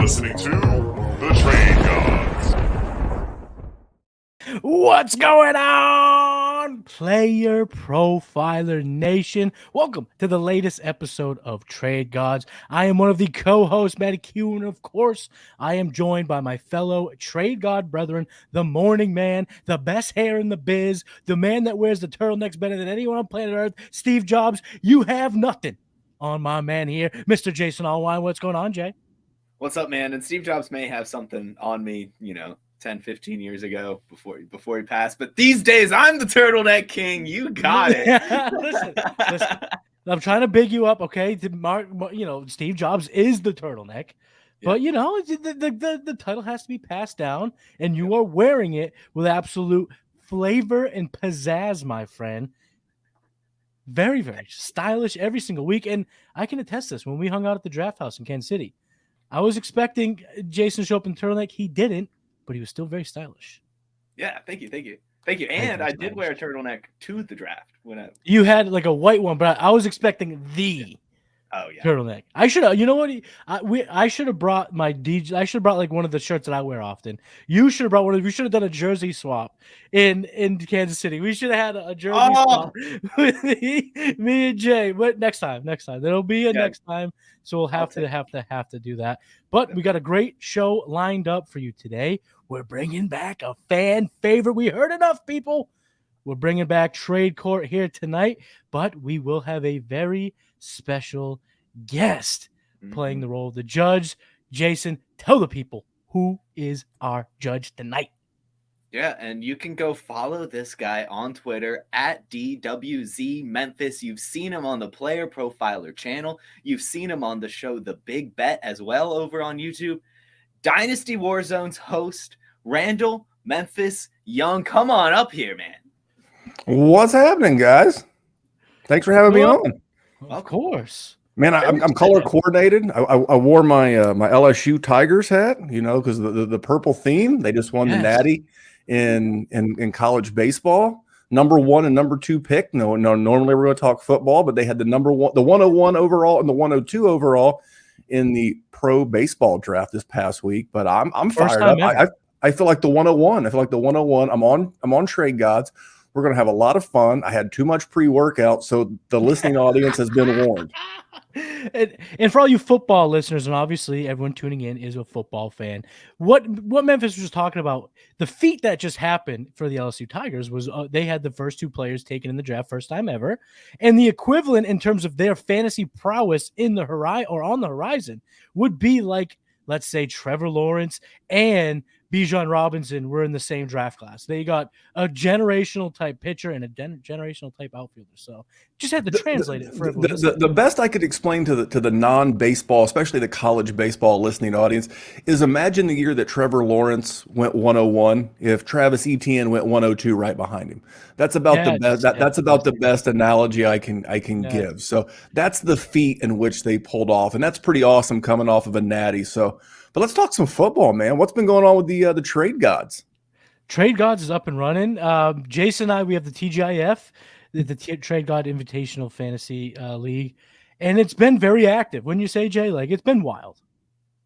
listening to The Trade Gods. What's going on, Player Profiler Nation? Welcome to the latest episode of Trade Gods. I am one of the co-hosts, Matty, Kiwoom, and of course, I am joined by my fellow Trade God brethren, the morning man, the best hair in the biz, the man that wears the turtlenecks better than anyone on planet Earth, Steve Jobs. You have nothing on my man here, Mr. Jason Allwine. What's going on, Jay? What's up, man? And Steve Jobs may have something on me, 10, 15 years ago before he passed. But these days, I'm the turtleneck king. You got it. listen. I'm trying to big you up, okay? Steve Jobs is the turtleneck. Yeah. But, the title has to be passed down, and you are wearing it with absolute flavor and pizzazz, my friend. Very, very stylish every single week. And I can attest this. When we hung out at the Draft House in Kansas City, I was expecting Jason to show up in turtleneck. He didn't, but he was still very stylish. Yeah, thank you. And I did wear a turtleneck to the draft. You had like a white one, but I was expecting the turtleneck. I should have. You know what? I should have brought my DJ. I should have brought like one of the shirts that I wear often. You should have brought one of. We should have done a jersey swap in Kansas City. We should have had a jersey swap with me and Jay. But next time, there'll be a next time. So we'll have to do that. But we got a great show lined up for you today. We're bringing back a fan favorite. We heard enough, people. We're bringing back Trade Court here tonight, but we will have a very special guest playing the role of the judge. Jason, tell the people who is our judge tonight. Yeah, and you can go follow this guy on Twitter at DWZ Memphis. You've seen him on the Player Profiler channel. You've seen him on the show The Big Bet as well over on YouTube. Dynasty Warzone's host, Randall Memphis Young. Come on up here, man. What's happening, guys? Thanks for having me on. Of course. Man, I'm color coordinated. I wore my my LSU Tigers hat, because the purple theme. They just won the Natty in college baseball. Number 1 and number 2 pick. No, normally we're going to talk football, but they had the number 1, the 101 overall and the 102 overall in the pro baseball draft this past week. But I'm fired up. I feel like the 101. I'm on Trade Gods. We're going to have a lot of fun. I had too much pre-workout, so the listening audience has been warned. And for all you football listeners, and obviously everyone tuning in is a football fan, what Memphis was talking about, the feat that just happened for the LSU Tigers was they had the first 2 players taken in the draft, first time ever, and the equivalent in terms of their fantasy prowess in the on the horizon would be like, let's say, Trevor Lawrence and Bijan Robinson were in the same draft class. They got a generational type pitcher and a generational type outfielder. So just had to translate it for everyone. The best I could explain to the non-baseball, especially the college baseball listening audience, is imagine the year that Trevor Lawrence went 101 if Travis Etienne went 102 right behind him. That's about the best. That's about the best analogy I can give. So that's the feat in which they pulled off, and that's pretty awesome coming off of a natty. So. But let's talk some football, man. What's been going on with the Trade Gods? Trade Gods is up and running. Jason and I, we have the TGIF, the Trade God Invitational Fantasy League, and it's been very active. Wouldn't you say, Jay? Like, it's been wild.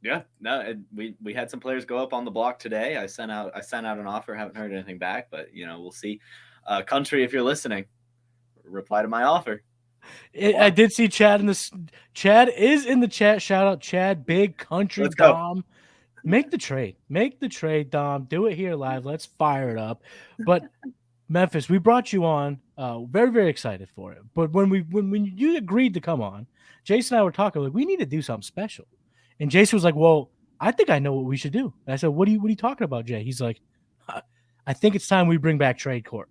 Yeah, no, we had some players go up on the block today. I sent out an offer. Haven't heard anything back, but we'll see. Country, if you're listening, reply to my offer. I did see Chad Chad is in the chat. Shout out Chad, big country Dom. Make the trade, Dom. Do it here live. Let's fire it up. But Memphis, we brought you on. Very, very excited for it. But when you agreed to come on, Jason and I were talking like we need to do something special. And Jason was like, "Well, I think I know what we should do." And I said, "What are you talking about, Jay?" He's like, "I think it's time we bring back Trade Court."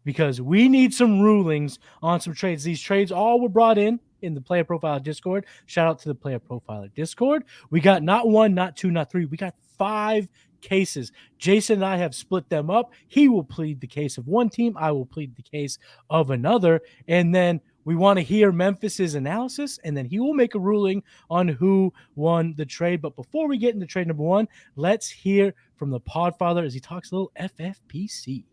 Because we need some rulings on some trades. These trades all were brought in the Player Profiler Discord. Shout out to the Player Profiler Discord. We got not 1, not 2, not 3. We got 5 cases. Jason and I have split them up. He will plead the case of one team. I will plead the case of another. And then we want to hear Memphis's analysis, and then he will make a ruling on who won the trade. But before we get into trade number 1, let's hear from the Podfather as he talks a little FFPC.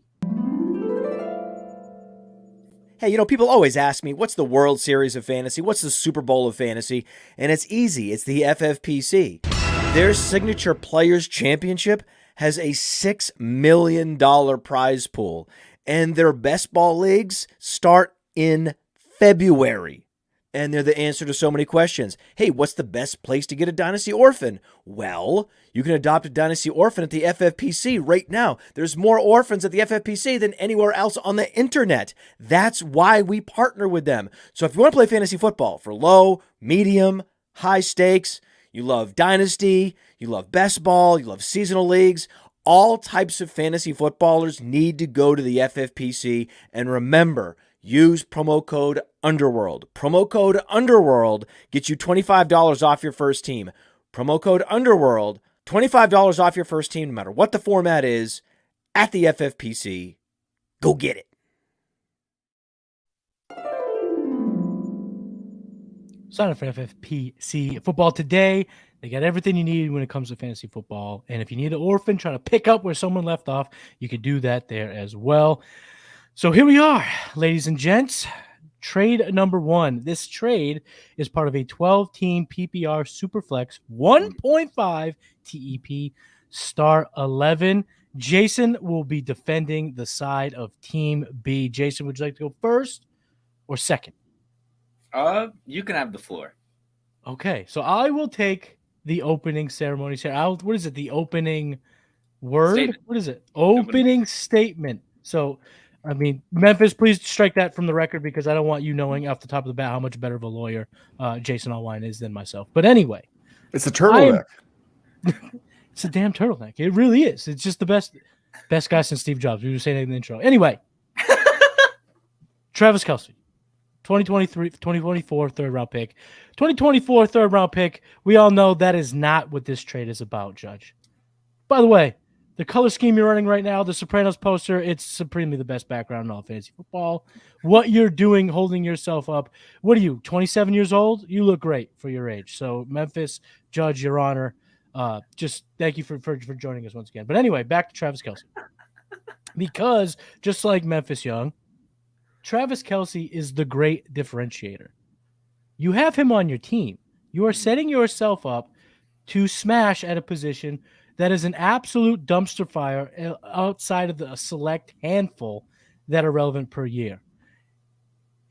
Hey, people always ask me, what's the World Series of Fantasy? What's the Super Bowl of Fantasy? And it's easy. It's the FFPC. Their signature players championship has a $6 million prize pool, and their best ball leagues start in February. And they're the answer to so many questions. Hey, what's the best place to get a Dynasty Orphan? Well, you can adopt a Dynasty Orphan at the FFPC right now. There's more orphans at the FFPC than anywhere else on the internet. That's why we partner with them. So if you want to play fantasy football for low, medium, high stakes, you love Dynasty, you love best ball, you love seasonal leagues, all types of fantasy footballers need to go to the FFPC. And remember, use promo code Underworld. Promo code Underworld gets you $25 off your first team. Promo code Underworld, $25 off your first team, no matter what the format is, at the FFPC. Go get it. Sign up for FFPC Football today. They got everything you need when it comes to fantasy football. And if you need an orphan trying to pick up where someone left off, you can do that there as well. So here we are, ladies and gents. Trade number one. This trade is part of a 12-team PPR Superflex 1.5 TEP Star 11. Jason will be defending the side of Team B. Jason, would you like to go first or second? You can have the floor. Okay, so I will take the opening ceremony. What is it? The opening word? Statement. What is it? Opening statement. So, I mean, Memphis, please strike that from the record because I don't want you knowing off the top of the bat how much better of a lawyer Jason Allwine is than myself. But anyway. It's a turtleneck. It's a damn turtleneck. It really is. It's just the best guy since Steve Jobs. We were saying it in the intro. Anyway. Travis Kelce. 2024 third-round pick. 2024 third-round pick. We all know that is not what this trade is about, Judge. By the way, the color scheme you're running right now, the Sopranos poster, it's supremely the best background in all fantasy football. What you're doing, holding yourself up. What are you, 27 years old? You look great for your age. So, Memphis, Judge, Your Honor, just thank you for joining us once again. But anyway, back to Travis Kelce. Because just like Memphis Young, Travis Kelce is the great differentiator. You have him on your team. You are setting yourself up to smash at a position that is an absolute dumpster fire outside of the select handful that are relevant per year.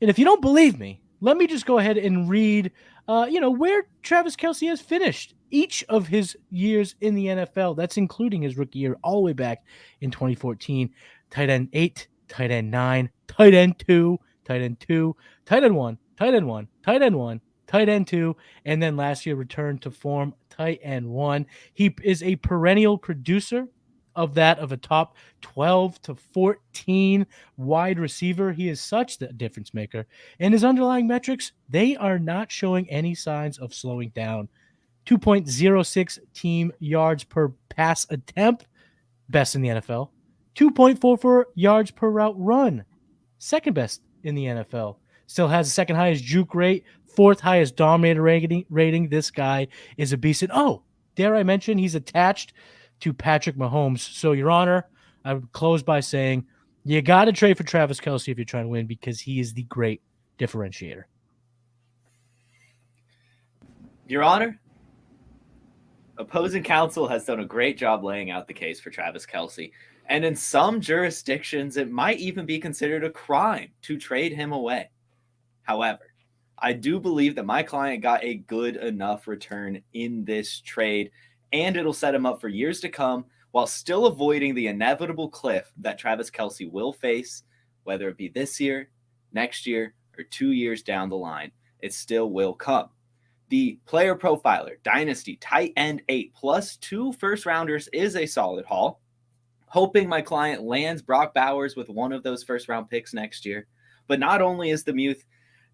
And if you don't believe me, let me just go ahead and read, where Travis Kelce has finished each of his years in the NFL. That's including his rookie year all the way back in 2014. Tight end 8, tight end 9, tight end 2, tight end 2, tight end 1, tight end 1, tight end 1, tight end 2, and then last year returned to form tight end 1. He is a perennial producer of a top 12 to 14 wide receiver. He is such the difference maker. And his underlying metrics, they are not showing any signs of slowing down. 2.06 team yards per pass attempt, best in the NFL. 2.44 yards per route run, second best in the NFL. Still has the second highest juke rate, fourth highest dominator rating. This guy is a beast. And dare I mention, he's attached to Patrick Mahomes. So, Your Honor, I would close by saying you got to trade for Travis Kelce if you're trying to win because he is the great differentiator. Your Honor, opposing counsel has done a great job laying out the case for Travis Kelce. And in some jurisdictions, it might even be considered a crime to trade him away. However, I do believe that my client got a good enough return in this trade, and it'll set him up for years to come while still avoiding the inevitable cliff that Travis Kelce will face, whether it be this year, next year, or 2 years down the line. It still will come. The Player Profiler Dynasty Tight End 8 plus 2 first-rounders is a solid haul. Hoping my client lands Brock Bowers with one of those first-round picks next year. But not only is the Muth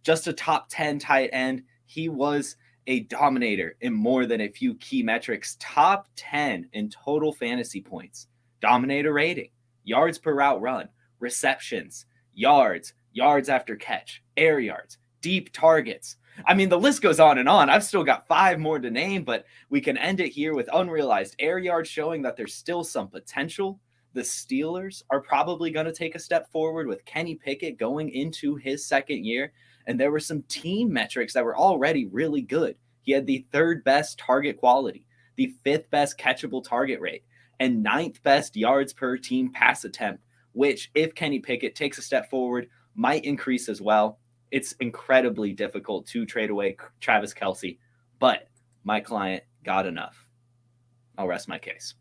just a top 10 tight end, he was a dominator in more than a few key metrics. Top 10 in total fantasy points, dominator rating, yards per route run, receptions, yards after catch, air yards, deep targets. I mean, the list goes on and on. I've still got 5 more to name, but we can end it here with unrealized air yards showing that there's still some potential. The Steelers are probably going to take a step forward with Kenny Pickett going into his second year. And there were some team metrics that were already really good. He had the third best target quality, the 5th best catchable target rate, and 9th best yards per team pass attempt, which, if Kenny Pickett takes a step forward, might increase as well. It's incredibly difficult to trade away Travis Kelce, but my client got enough. I'll rest my case.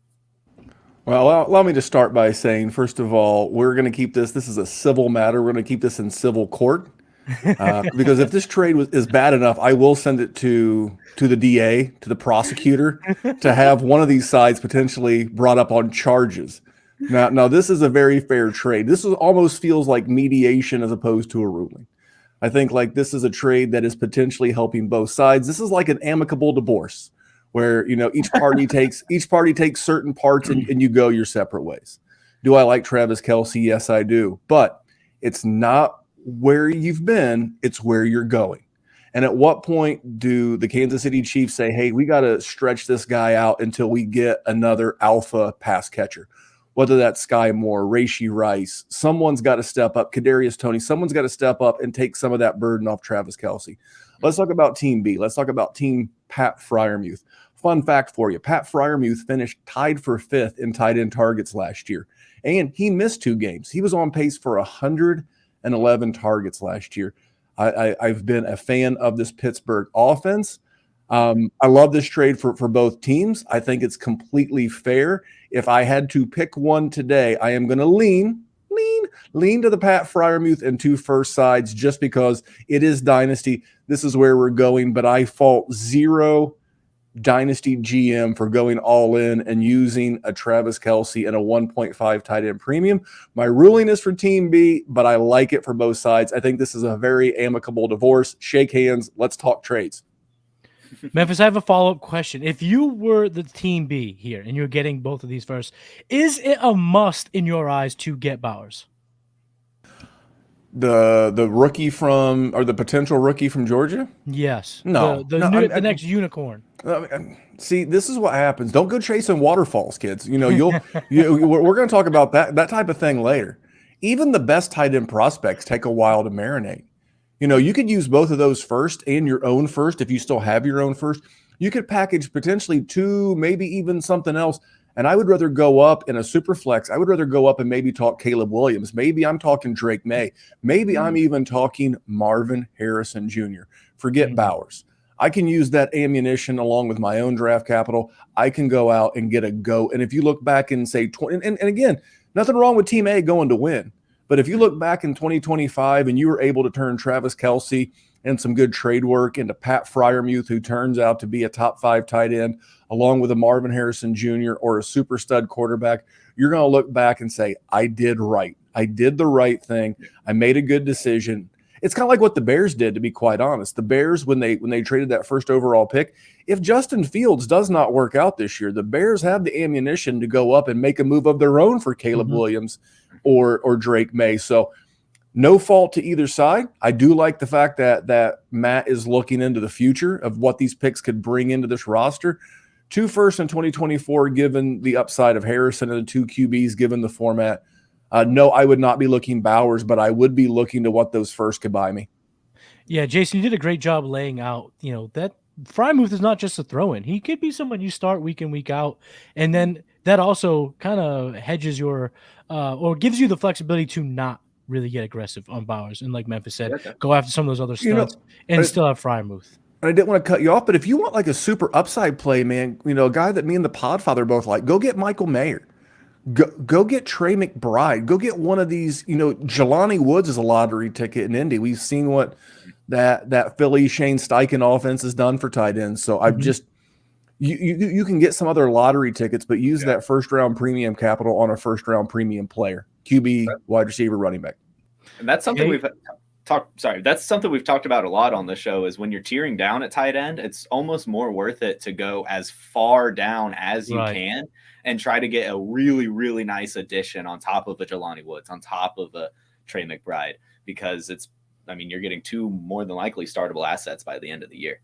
Well, allow me to start by saying, first of all, we're going to keep this. This is a civil matter. We're going to keep this in civil court. Because if this trade is bad enough, I will send it to the DA, to the prosecutor, to have one of these sides potentially brought up on charges. Now this is a very fair trade. This almost feels like mediation as opposed to a ruling. I think like this is a trade that is potentially helping both sides. This is like an amicable divorce where, each party takes certain parts and you go your separate ways. Do I like Travis Kelce? Yes, I do. But it's not where you've been, it's where you're going. And at what point do the Kansas City Chiefs say, hey, we got to stretch this guy out until we get another alpha pass catcher? Whether that's Sky Moore, Rashee Rice, someone's got to step up. Kadarius Toney, someone's got to step up and take some of that burden off Travis Kelce. Let's talk about Team B. Let's talk about Team Pat Freiermuth. Fun fact for you, Pat Freiermuth finished tied for 5th in tight end targets last year, and he missed 2 games. He was on pace for 111 targets last year. I've been a fan of this Pittsburgh offense. I love this trade for both teams. I think it's completely fair. If I had to pick one today, I am going to lean to the Pat Freiermuth and 2 first sides just because it is Dynasty. This is where we're going, but I fault zero Dynasty GM for going all in and using a Travis Kelce and a 1.5 tight end premium. My ruling is for Team B, but I like it for both sides. I think this is a very amicable divorce. Shake hands. Let's talk trades. Memphis, I have a follow-up question. If you were the Team B here and you're getting both of these first, is it a must in your eyes to get Bowers? The rookie from, or the potential rookie from Georgia? Yes. No. The next unicorn. See, this is what happens. Don't go chasing waterfalls, kids. We're going to talk about that type of thing later. Even the best tight end prospects take a while to marinate. You could use both of those first and your own first if you still have your own first. You could package potentially 2, maybe even something else. And I would rather go up in a super flex. I would rather go up and maybe talk Caleb Williams. Maybe I'm talking Drake May. Maybe I'm even talking Marvin Harrison Jr. Forget Bowers. I can use that ammunition along with my own draft capital. I can go out and get a go. And if you look back and say 20, and again, nothing wrong with Team A going to win. But if you look back in 2025 and you were able to turn Travis Kelce and some good trade work into Pat Freiermuth, who turns out to be a top 5 tight end, along with a Marvin Harrison Jr. or a super stud quarterback, you're going to look back and say, I did right. I did the right thing. I made a good decision. It's kind of like what the Bears did, to be quite honest. The Bears, when they traded that first overall pick, if Justin Fields does not work out this year, the Bears have the ammunition to go up and make a move of their own for Caleb Williams or Drake May. So no fault to either side. I do like the fact that Matt is looking into the future of what these picks could bring into this roster. 2 firsts in 2024, given the upside of Harrison, and the 2 QBs, given the format. No, I would not be looking Bowers, but I would be looking to what those first could buy me. Yeah, Jason, you did a great job laying out, that Freiermuth is not just a throw-in. He could be someone you start week in, week out, and then that also kind of hedges your or gives you the flexibility to not really get aggressive on Bowers. And like Memphis said, go after some of those other studs and still have Freiermuth. I didn't want to cut you off, but if you want like a super upside play, man, a guy that me and the Podfather both like, go get Michael Mayer. Go get Trey McBride. Go get one of these, Jelani Woods is a lottery ticket in Indy. We've seen what that Philly Shane Steichen offense has done for tight ends. So I've just you can get some other lottery tickets, but use that first round premium capital on a first round premium player, QB, wide receiver, running back. And that's something we've talked about a lot on the show, is when you're tearing down at tight end, it's almost more worth it to go as far down as you can and try to get a really, really nice addition on top of a Jelani Woods, on top of a Trey McBride, because you're getting 2 more than likely startable assets by the end of the year.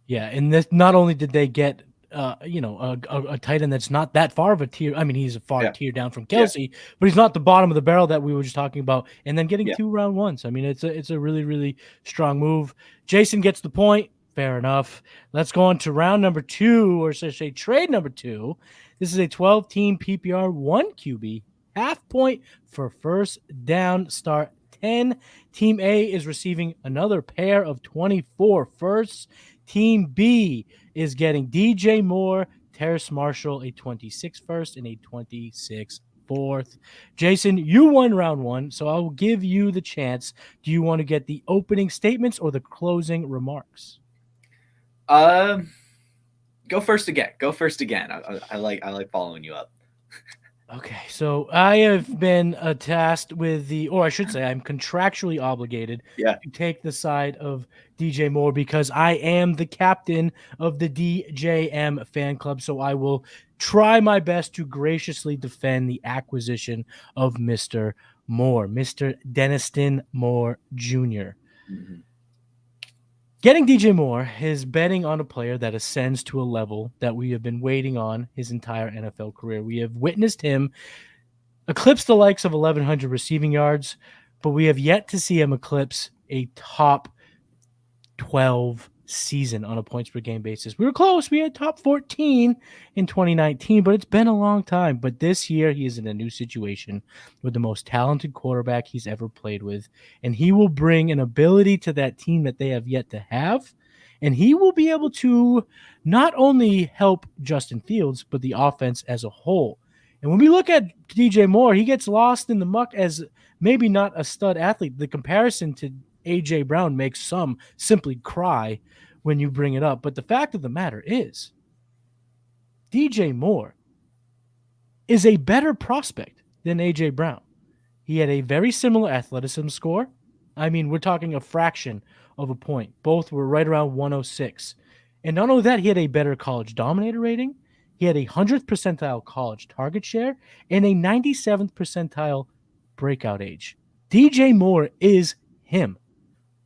Yeah. And this, not only did they get, a tight end that's not that far of a tier. He's a far tier down from Kelce, but he's not the bottom of the barrel that we were just talking about. And then getting 2 round ones. It's a really, really strong move. Jason gets the point. Fair enough. Let's go on to round number 2, or should I say trade number 2. This is a 12-team PPR 1 QB, half point for first down, start 10. Team A is receiving another pair of 24 firsts. Team B is getting DJ Moore, T.Marshall, a 26 first and a 26 fourth. Jason, you won round 1, so I will give you the chance. Do you want to get the opening statements or the closing remarks? Go first again. I like following you up. Okay, so I have been tasked with or I should say I'm contractually obligated to take the side of DJ Moore because I am the captain of the DJM fan club, so I will try my best to graciously defend the acquisition of Mr. Moore, Mr. Denniston Moore Jr. Mm-hmm. Getting DJ Moore is betting on a player that ascends to a level that we have been waiting on his entire NFL career. We have witnessed him eclipse the likes of 1,100 receiving yards, but we have yet to see him eclipse a top 12 season on a points per game basis. We were close. We had top 14 in 2019, but it's been a long time. But this year, he is in a new situation with the most talented quarterback he's ever played with, and he will bring an ability to that team that they have yet to have, and he will be able to not only help Justin Fields, but the offense as a whole. And when we look at DJ Moore, he gets lost in the muck as maybe not a stud athlete. The comparison to A.J. Brown makes some simply cry when you bring it up. But the fact of the matter is, DJ Moore is a better prospect than A.J. Brown. He had a very similar athleticism score. I mean, we're talking a fraction of a point. Both were right around 106. And not only that, he had a better college dominator rating. He had a 100th percentile college target share and a 97th percentile breakout age. DJ Moore is him.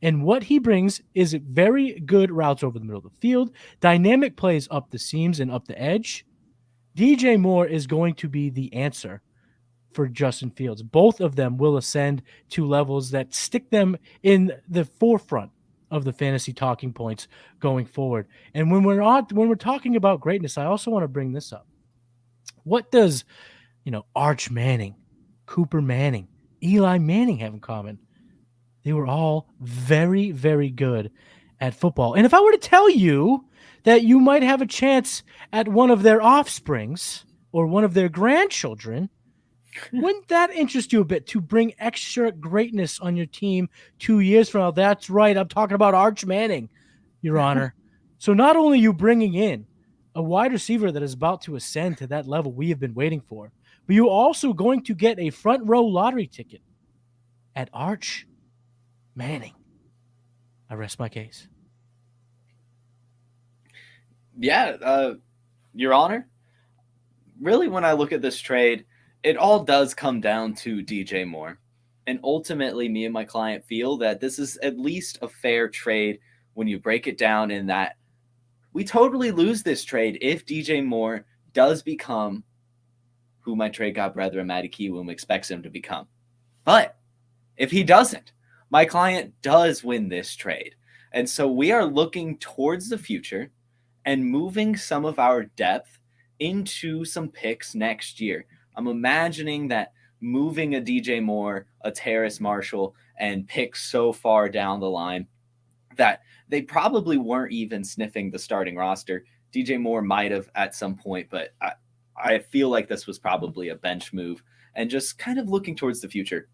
And what he brings is very good routes over the middle of the field, dynamic plays up the seams and up the edge. DJ Moore is going to be the answer for Justin Fields. Both of them will ascend to levels that stick them in the forefront of the fantasy talking points going forward. And when we're talking about greatness, I also want to bring this up. What does, Arch Manning, Cooper Manning, Eli Manning have in common? They were all very, very good at football. And if I were to tell you that you might have a chance at one of their offsprings or one of their grandchildren, wouldn't that interest you a bit to bring extra greatness on your team 2 years from now? That's right. I'm talking about Arch Manning, Your Honor. So not only are you bringing in a wide receiver that is about to ascend to that level we have been waiting for, but you're also going to get a front row lottery ticket at Arch Manning. I rest my case. Yeah, Your Honor, really when I look at this trade, it all does come down to DJ Moore. And ultimately, me and my client feel that this is at least a fair trade when you break it down in that we totally lose this trade if DJ Moore does become who my trade god brother Matty Kiwoom expects him to become. But if he doesn't, my client does win this trade. And so we are looking towards the future and moving some of our depth into some picks next year. I'm imagining that moving a DJ Moore, a T.Marshall, and picks so far down the line that they probably weren't even sniffing the starting roster. DJ Moore might have at some point, but I feel like this was probably a bench move and just kind of looking towards the future.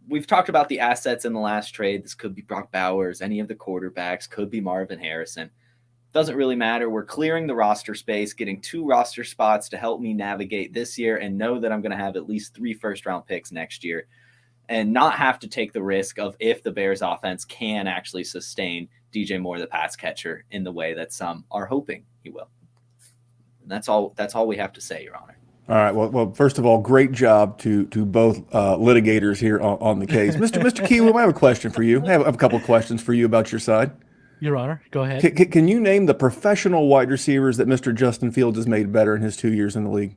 We've talked about the assets in the last trade. This could be Brock Bowers, any of the quarterbacks, could be Marvin Harrison. Doesn't really matter. We're clearing the roster space, getting 2 roster spots to help me navigate this year and know that I'm going to have at least 3 first-round picks next year and not have to take the risk of if the Bears offense can actually sustain DJ Moore, the pass catcher, in the way that some are hoping he will. And that's all we have to say, Your Honor. All right. Well, first of all, great job to both litigators here on the case. Mr. Kiwoom, I have a question for you. I have a couple of questions for you about your side. Your Honor, go ahead. Can you name the professional wide receivers that Mr. Justin Fields has made better in his 2 years in the league?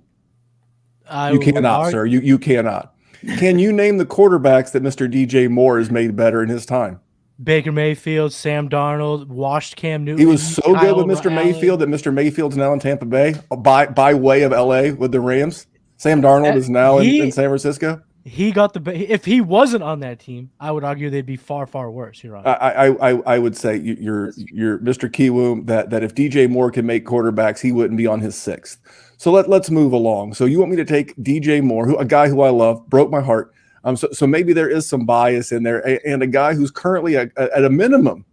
You cannot, sir. You cannot. Can you name the quarterbacks that Mr. DJ Moore has made better in his time? Baker Mayfield, Sam Darnold, washed Cam Newton. He was so good with Mr. Allen. Mayfield that Mr. Mayfield's now in Tampa Bay by way of LA with the Rams. Sam Darnold is now in San Francisco. He got if he wasn't on that team, I would argue they'd be far, far worse. You're right. I would say you're Mr. Kiwoom that if DJ Moore can make quarterbacks, he wouldn't be on his 6th. So let's move along. So you want me to take DJ Moore, a guy who I love, broke my heart. So maybe there is some bias in there, and a guy who's currently at a minimum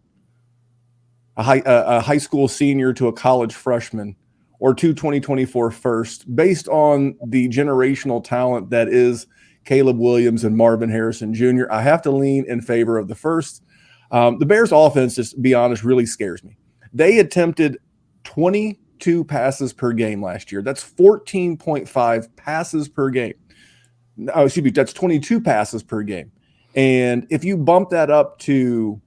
a high school senior to a college freshman, or 2024 first, based on the generational talent that is Caleb Williams and Marvin Harrison Jr. I have to lean in favor of the first. The Bears offense, just to be honest, really scares me. They attempted 22 passes per game last year. That's 14.5 passes per game. Oh, excuse me, that's 22 passes per game. And if you bump that up to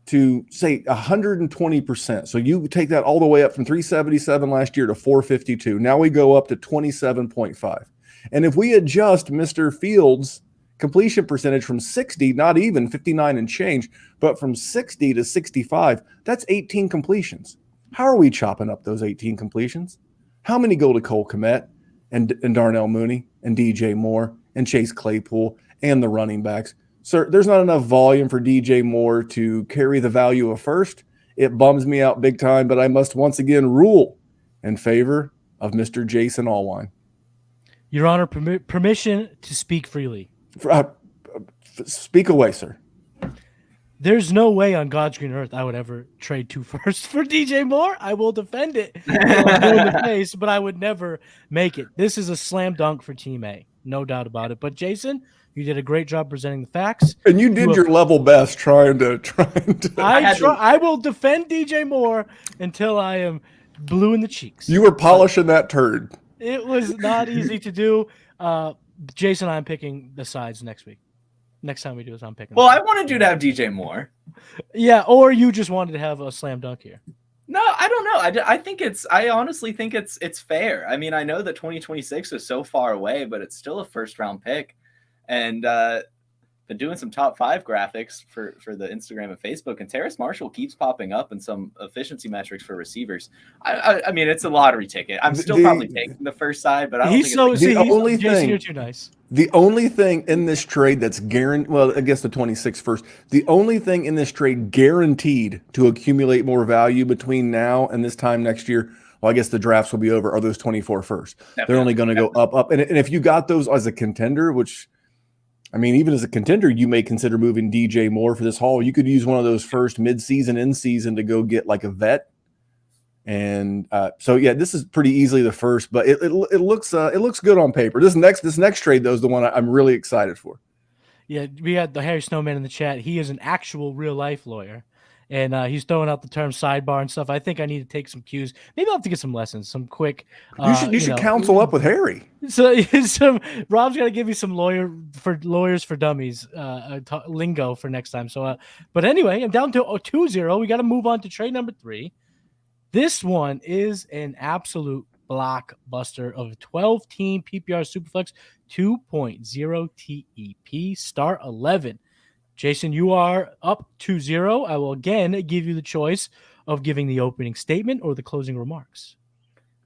say 120%, so you take that all the way up from 377 last year to 452. Now we go up to 27.5. And if we adjust Mr. Fields' completion percentage from 60, not even 59 and change, but from 60 to 65, that's 18 completions. How are we chopping up those 18 completions? How many go to Cole Kmet and Darnell Mooney and DJ Moore and Chase Claypool and the running backs? Sir, there's not enough volume for DJ Moore to carry the value of first. It bums me out big time, but I must once again rule in favor of Mr. Jason Allwine. Your Honor, permission to speak freely. Speak away, sir. There's no way on God's green earth I would ever trade 2 firsts for DJ Moore. I will defend it in the face, but I would never make it. This is a slam dunk for Team A, no doubt about it. But Jason, you did a great job presenting the facts. And you did your level best trying to. I will defend DJ Moore until I am blue in the cheeks. You were polishing that turd. It was not easy to do. Jason, I'm picking the sides next week. Next time we do this, I'm picking. Well, I wanted you to have DJ Moore. Yeah, or you just wanted to have a slam dunk here. No, I don't know. I honestly think it's fair. I mean, I know that 2026 is so far away, but it's still a first round pick. And been doing some top 5 graphics for the Instagram and Facebook, and T.Marshall keeps popping up in some efficiency metrics for receivers. I mean, it's a lottery ticket. I'm still probably taking the first side, but I don't think you're too nice. The only thing in this trade that's guaranteed, well, I guess the 26th first, the only thing in this trade guaranteed to accumulate more value between now and this time next year, well, I guess the drafts will be over, are those 24 first. Definitely. They're only going to go up. And if you got those as a contender, which, I mean, even as a contender, you may consider moving DJ Moore for this haul. You could use one of those first mid-season, in-season to go get like a vet. And so, yeah, this is pretty easily the first, but it looks good on paper. This next trade, though, is the one I'm really excited for. Yeah, we had the Harry Snowman in the chat. He is an actual real-life lawyer, and he's throwing out the term sidebar and stuff. I think I need to take some cues. Maybe I'll have to get some lessons, some quick. You should counsel up with Harry. So Rob's got to give you some lawyers for dummies lingo for next time. So, but anyway, I'm down to 2-0. We got to move on to trade number 3. This one is an absolute blockbuster of a 12-team PPR Superflex 2.0 TEP Star 11. Jason, you are up 2-0. I will again give you the choice of giving the opening statement or the closing remarks.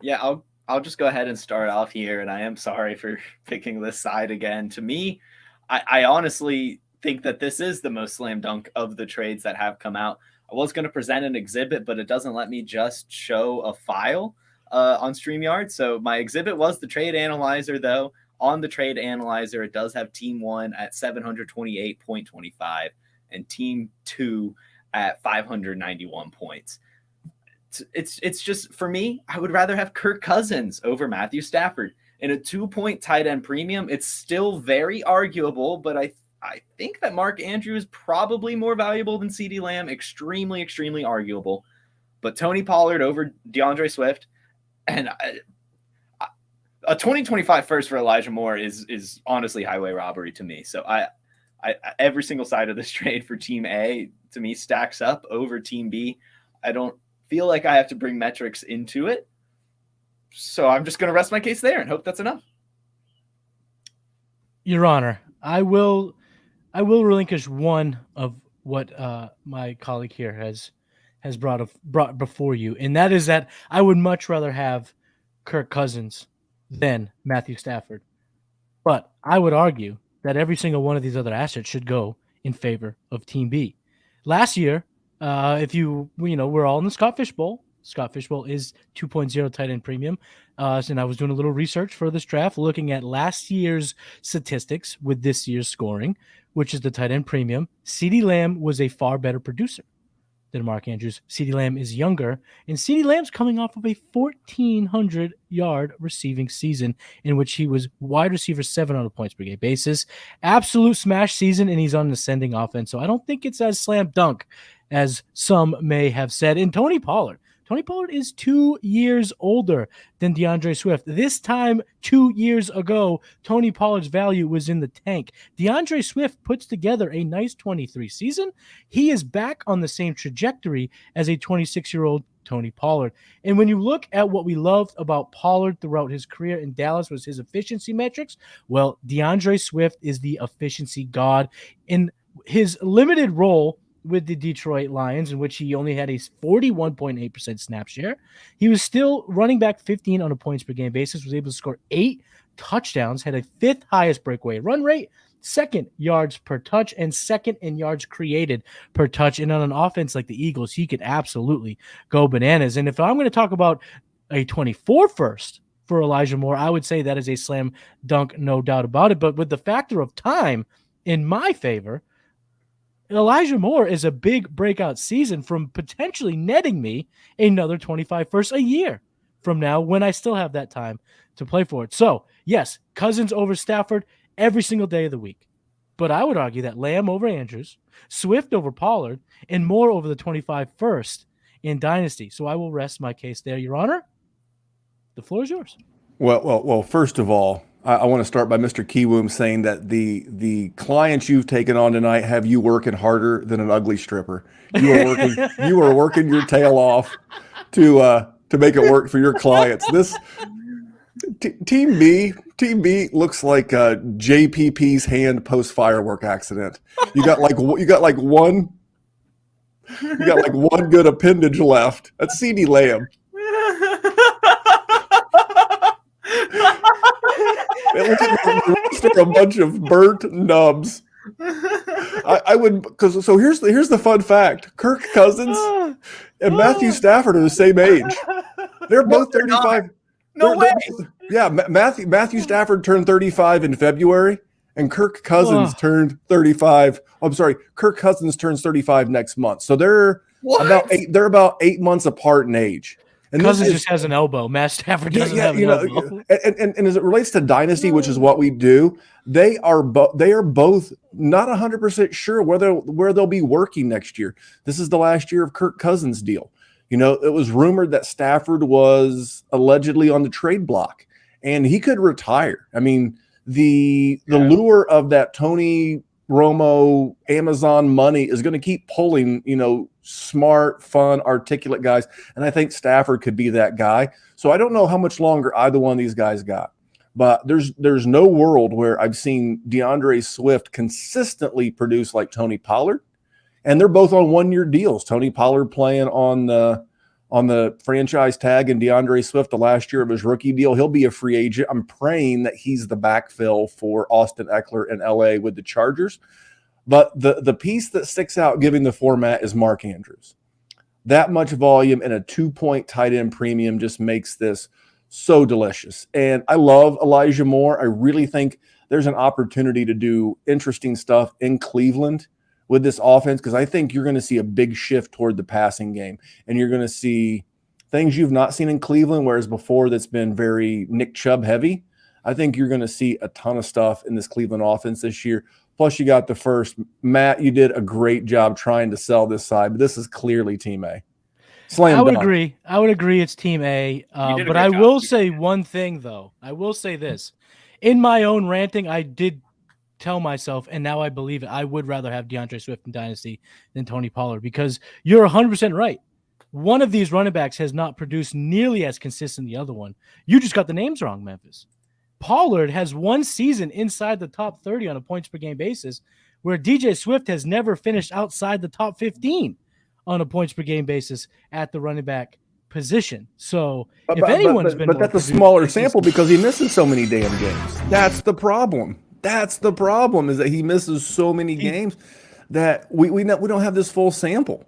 Yeah, I'll just go ahead and start off here, and I am sorry for picking this side again. To me, I honestly think that this is the most slam dunk of the trades that have come out. I was going to present an exhibit, but it doesn't let me just show a file on StreamYard. So my exhibit was the trade analyzer, though. On the trade analyzer, it does have Team 1 at 728.25 and Team 2 at 591 points. It's just, for me, I would rather have Kirk Cousins over Matthew Stafford. In a 2-point tight end premium, it's still very arguable, but I think that Mark Andrews is probably more valuable than CeeDee Lamb. Extremely, extremely arguable. But Tony Pollard over DeAndre Swift, and a 2025 first for Elijah Moore is honestly highway robbery to me. So I every single side of this trade for Team A to me stacks up over Team B. I don't feel like I have to bring metrics into it. So I'm just going to rest my case there and hope that's enough. Your Honor, I will relinquish one of what my colleague here has brought before you, and that is that I would much rather have Kirk Cousins than Matthew Stafford. But I would argue that every single one of these other assets should go in favor of Team B. Last year, if we're all in the Scott Fish Bowl. Scott Fish Bowl is 2.0 tight end premium. And I was doing a little research for this draft, looking at last year's statistics with this year's scoring, which is the tight end premium. CeeDee Lamb was a far better producer than Mark Andrews. CeeDee Lamb is younger, and CeeDee Lamb's coming off of a 1,400-yard receiving season in which he was wide receiver 7 on a points per game basis. Absolute smash season, and he's on an ascending offense, so I don't think it's as slam dunk as some may have said. And Tony Pollard is 2 years older than DeAndre Swift. This time 2 years ago, Tony Pollard's value was in the tank. DeAndre Swift puts together a nice 23 season. He is back on the same trajectory as a 26-year-old Tony Pollard. And when you look at what we loved about Pollard throughout his career in Dallas was his efficiency metrics, well, DeAndre Swift is the efficiency god. In his limited role with the Detroit Lions, in which he only had a 41.8% snap share, he was still running back 15 on a points per game basis, was able to score 8 touchdowns, had a 5th highest breakaway run rate, 2nd yards per touch, and 2nd in yards created per touch. And on an offense like the Eagles, he could absolutely go bananas. And if I'm going to talk about a 24 first for Elijah Moore, I would say that is a slam dunk, no doubt about it. But with the factor of time in my favor, Elijah Moore is a big breakout season from potentially netting me another 25 firsts a year from now when I still have that time to play for it. So, yes, Cousins over Stafford every single day of the week. But I would argue that Lamb over Andrews, Swift over Pollard, and Moore over the 25 first in Dynasty. So I will rest my case there, Your Honor. The floor is yours. Well. First of all, I want to start by Mr. Kiwoom saying that the clients you've taken on tonight have you working harder than an ugly stripper. You are working your tail off to make it work for your clients. This Team B looks like JPP's hand post firework accident. You got like one good appendage left. That's CeeDee Lamb. It looks like a bunch of burnt nubs. I would, because so here's the fun fact: Kirk Cousins and Matthew Stafford are the same age. They're both 35. No way. Yeah, Matthew Stafford turned 35 in February, and Kirk Cousins turned 35. I'm sorry, Kirk Cousins turns 35 next month. So they're about 8 months apart in age. And Cousins just has an elbow. Matt Stafford doesn't have an elbow. And as it relates to Dynasty, which is what we do, they are both not 100% sure where they'll be working next year. This is the last year of Kirk Cousins' deal. It was rumored that Stafford was allegedly on the trade block, and he could retire. I mean, the lure of that Tony Romo Amazon money is going to keep pulling, smart, fun, articulate guys. And I think Stafford could be that guy. So I don't know how much longer either one of these guys got, but there's no world where I've seen DeAndre Swift consistently produce like Tony Pollard. And they're both on 1-year deals. Tony Pollard playing on the franchise tag, and DeAndre Swift the last year of his rookie deal. He'll be a free agent. I'm praying that he's the backfill for Austin Eckler in LA with the Chargers. But the piece that sticks out giving the format is Mark Andrews. That much volume and a 2-point tight end premium just makes this so delicious. And I love Elijah Moore. I really think there's an opportunity to do interesting stuff in Cleveland with this offense, because I think you're going to see a big shift toward the passing game, and you're going to see things you've not seen in Cleveland, whereas before that's been very Nick Chubb heavy. I think you're going to see a ton of stuff in this Cleveland offense this year. Plus, you got the first. Matt, you did a great job trying to sell this side, but this is clearly Team A. Slam dunk. I would agree it's Team A, but I will say one thing, though. I will say this. In my own ranting, I did tell myself, and now I believe it, I would rather have DeAndre Swift in Dynasty than Tony Pollard, because you're 100% right. One of these running backs has not produced nearly as consistent as the other one. You just got the names wrong, Memphis. Pollard has one season inside the top 30 on a points per game basis where DJ Swift has never finished outside the top 15 on a points per game basis at the running back position. So if anyone's been but more that's a productive, smaller it's sample because he misses so many damn games. That's the problem. That's the problem, is that he misses so many games that we don't have this full sample.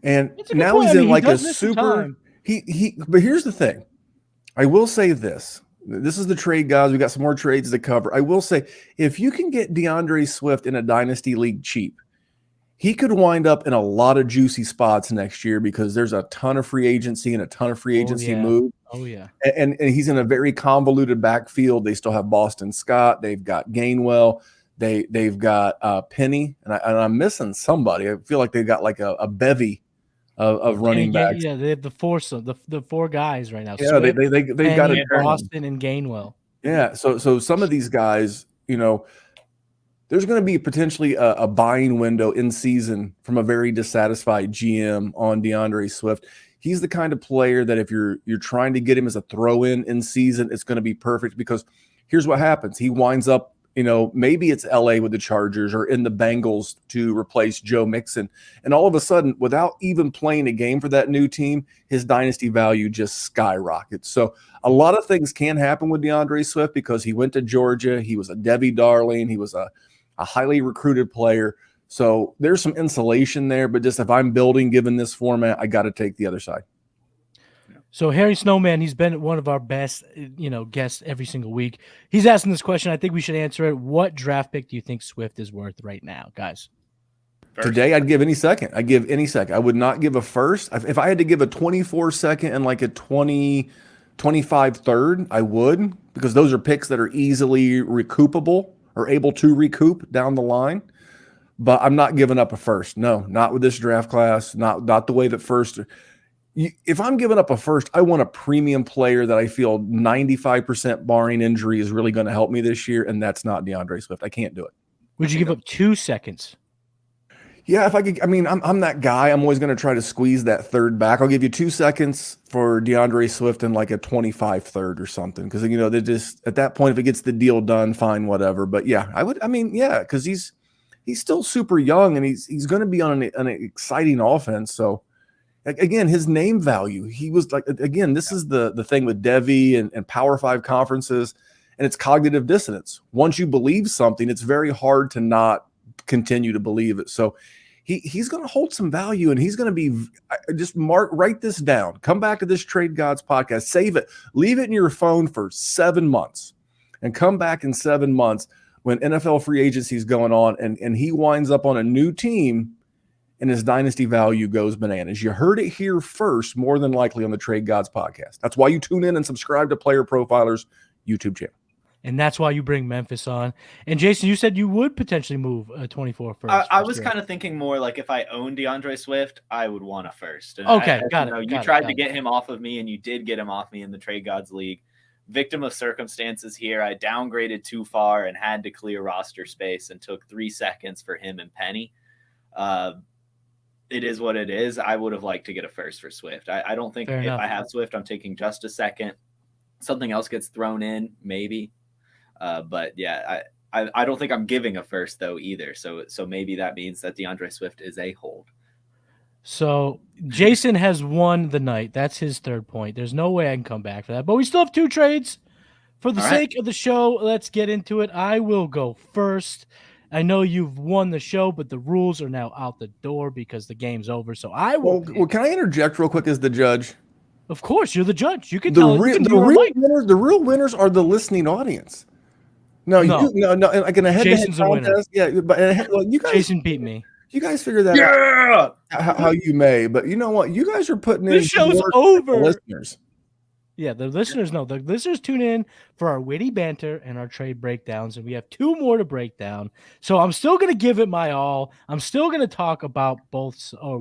And It's a good now point. he's I mean, in he like a does miss some super time. but here's the thing. I will say this. This is the trade, guys. We got some more trades to cover. I will say, if you can get DeAndre Swift in a dynasty league cheap, he could wind up in a lot of juicy spots next year because there's a ton of free agency and a ton of free agency move. Oh, yeah. And he's in a very convoluted backfield. They still have Boston Scott. They've got Gainwell. They've got Penny. And I'm missing somebody. I feel like they've got like a bevy of running backs. Yeah, they have the foursome, the four guys right now. Yeah, Swift, they've got it. Boston and Gainwell. Yeah, so some of these guys, there's going to be potentially a buying window in season from a very dissatisfied GM on DeAndre Swift. He's the kind of player that if you're trying to get him as a throw-in in season, it's going to be perfect, because here's what happens. He winds up, maybe it's LA with the Chargers or in the Bengals to replace Joe Mixon. And all of a sudden, without even playing a game for that new team, his dynasty value just skyrockets. So a lot of things can happen with DeAndre Swift because he went to Georgia. He was a Debbie darling. He was a highly recruited player. So there's some insulation there, but just if I'm building, given this format, I got to take the other side. So Harry Snowman, he's been one of our best, guests every single week. He's asking this question. I think we should answer it. What draft pick do you think Swift is worth right now, guys? Today, I'd give any second. I'd give any second. I would not give a first. If I had to give a 24 second and like a 25 third, I would, because those are picks that are easily recoupable or able to recoup down the line. But I'm not giving up a first. No, not with this draft class. Not the way that first. If I'm giving up a first, I want a premium player that I feel 95% barring injury is really going to help me this year, and that's not DeAndre Swift. I can't do it. Would you give up 2 seconds? Yeah, if I could. I mean, I'm that guy. I'm always going to try to squeeze that third back. I'll give you 2 seconds for DeAndre Swift and like a 25 third or something, because they just, at that point, if it gets the deal done, fine, whatever. But yeah, I would. I mean, yeah, because he's still super young and he's going to be on an exciting offense. So again, his name value. He was like, again, this is the thing with Devi and Power 5 conferences, and it's cognitive dissonance. Once you believe something, it's very hard to not continue to believe it. So he's going to hold some value, and he's going to be write this down. Come back to this Trade Gods podcast, save it, leave it in your phone for 7 months, and come back in 7 months when NFL free agency is going on and he winds up on a new team and his dynasty value goes bananas. You heard it here first, more than likely on the Trade Gods podcast. That's why you tune in and subscribe to Player Profiler's YouTube channel. And that's why you bring Memphis on. And Jason, you said you would potentially move a 24 first. I was kind of thinking more like if I own DeAndre Swift, I would want a first. And okay, got it. You tried to get him off of me, and you did get him off me in the Trade Gods League. Victim of circumstances here. I downgraded too far and had to clear roster space and took 3 seconds for him and Penny. It is what it is. I would have liked to get a first for Swift. I don't think if I have Swift, I'm taking just a second. Something else gets thrown in, maybe. But yeah, I don't think I'm giving a first though either. So maybe that means that DeAndre Swift is a hold. So Jason has won the night. That's his third point. There's no way I can come back for that. But we still have 2 trades. For the sake of the show, let's get into it. I will go first. I know you've won the show, but the rules are now out the door because the game's over. So I will. Well, can I interject real quick as the judge? Of course, you're the judge. You can the tell. The real winners are the listening audience. No. Like in a head-to-head contest. Yeah, but you guys. Jason beat me. You guys figure that out how you may, but you know what? You guys are putting in. This show's over. Listeners. Yeah, the listeners know. The listeners tune in for our witty banter and our trade breakdowns, and we have 2 more to break down. So I'm still going to give it my all. I'm still going to talk about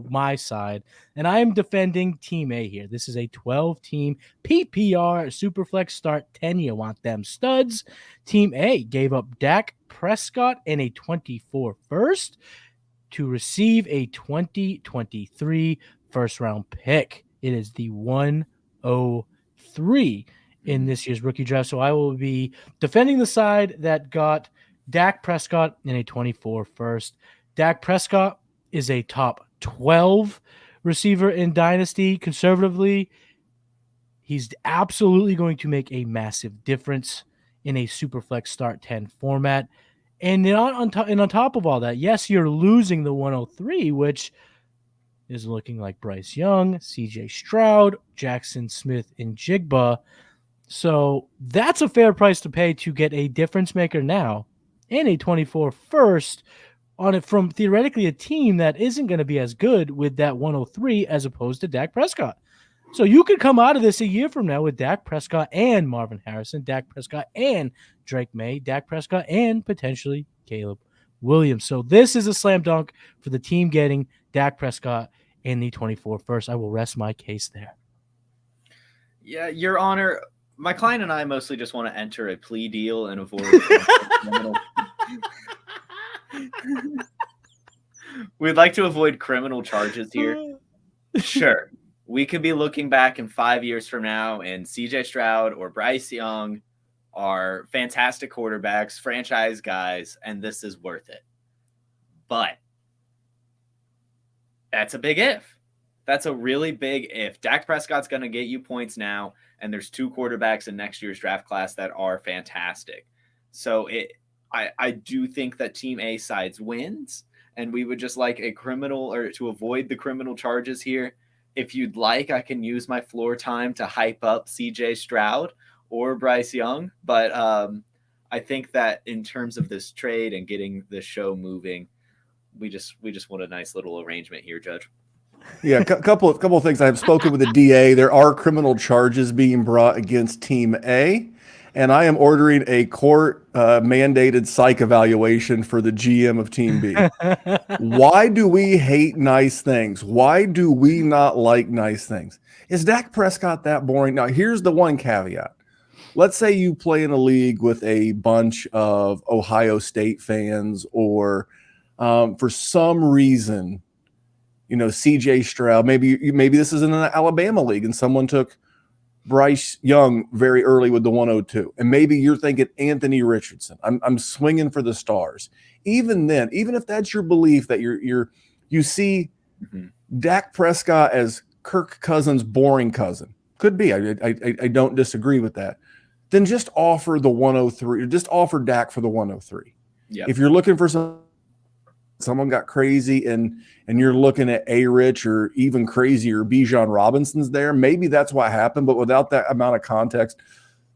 my side, and I am defending Team A here. This is a 12-team PPR Superflex start 10. You want them studs. Team A gave up Dak Prescott and a 24 first to receive a 2023 first-round pick. It is the 103 in this year's rookie draft. So I will be defending the side that got Dak Prescott in a 24 first. Dak Prescott is a top 12 receiver in Dynasty. Conservatively, he's absolutely going to make a massive difference in a Superflex Start 10 format. And on top of all that, yes, you're losing the 103, which is looking like Bryce Young, CJ Stroud, Jackson Smith, and Jigba. So that's a fair price to pay to get a difference maker now and a 24 first on it from theoretically a team that isn't going to be as good with that 103 as opposed to Dak Prescott. So you could come out of this a year from now with Dak Prescott and Marvin Harrison, Dak Prescott and Drake May, Dak Prescott and potentially Caleb Williams. So this is a slam dunk for the team getting Dak Prescott in the 24 first. I will rest my case there. Yeah, Your Honor, my client and I mostly just want to enter a plea deal and avoid criminal. We'd like to avoid criminal charges here. Sure. We could be looking back in 5 years from now, and CJ Stroud or Bryce Young are fantastic quarterbacks, franchise guys, and this is worth it. But that's a big if. That's a really big if. Dak Prescott's going to get you points now, and there's 2 quarterbacks in next year's draft class that are fantastic. So I do think that Team A sides wins, and we would just like a criminal or to avoid the criminal charges here. If you'd like, I can use my floor time to hype up CJ Stroud or Bryce Young. But I think that in terms of this trade and getting the show moving, we just want a nice little arrangement here, Judge. Yeah, a couple of things. I have spoken with the DA. There are criminal charges being brought against Team A, and I am ordering a court mandated psych evaluation for the GM of Team B. Why do we hate nice things? Why do we not like nice things? Is Dak Prescott that boring? Now, here's the one caveat. Let's say you play in a league with a bunch of Ohio State fans, or for some reason, CJ Stroud, maybe this is in an Alabama league and someone took Bryce Young very early with the 102. And maybe you're thinking Anthony Richardson. I'm swinging for the stars. Even then, even if that's your belief that you see Dak Prescott as Kirk Cousins' boring cousin, could be. I don't disagree with that. Then just offer the 103, or just offer Dak for the 103. Yep. If you're looking for someone got crazy and you're looking at A-Rich or even crazier Bijan Robinson's there, maybe that's what happened. But without that amount of context,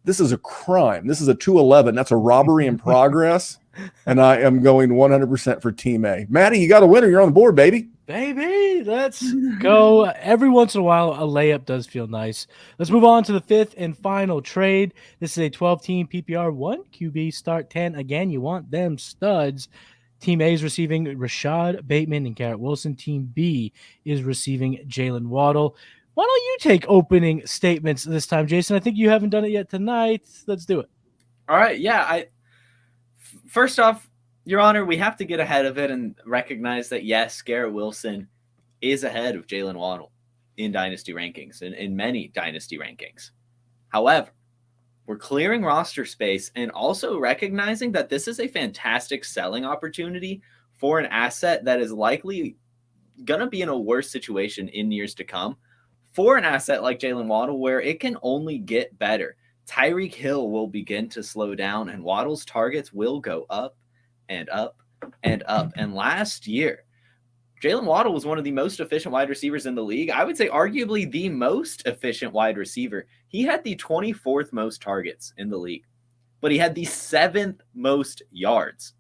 this is a crime. This is a 211. That's a robbery in progress. And I am going 100% for Team A. Matty, you got a winner. You're on the board, baby. Baby, let's go. Every once in a while, a layup does feel nice. Let's move on to the 5th and final trade. This is a 12-team PPR 1 QB start 10. Again, you want them studs. Team A is receiving Rashad Bateman and Garrett Wilson. Team B is receiving Jaylen Waddle. Why don't you take opening statements this time, Jason? I think you haven't done it yet tonight. Let's do it. All right. Yeah. First off, Your Honor, we have to get ahead of it and recognize that, yes, Garrett Wilson is ahead of Jaylen Waddle in dynasty rankings and in many dynasty rankings. However, we're clearing roster space and also recognizing that this is a fantastic selling opportunity for an asset that is likely going to be in a worse situation in years to come for an asset like Jaylen Waddle, where it can only get better. Tyreek Hill will begin to slow down and Waddle's targets will go up and up and up. And last year, Jaylen Waddle was one of the most efficient wide receivers in the league. I would say arguably the most efficient wide receiver. He had the 24th most targets in the league, but he had the 7th most yards.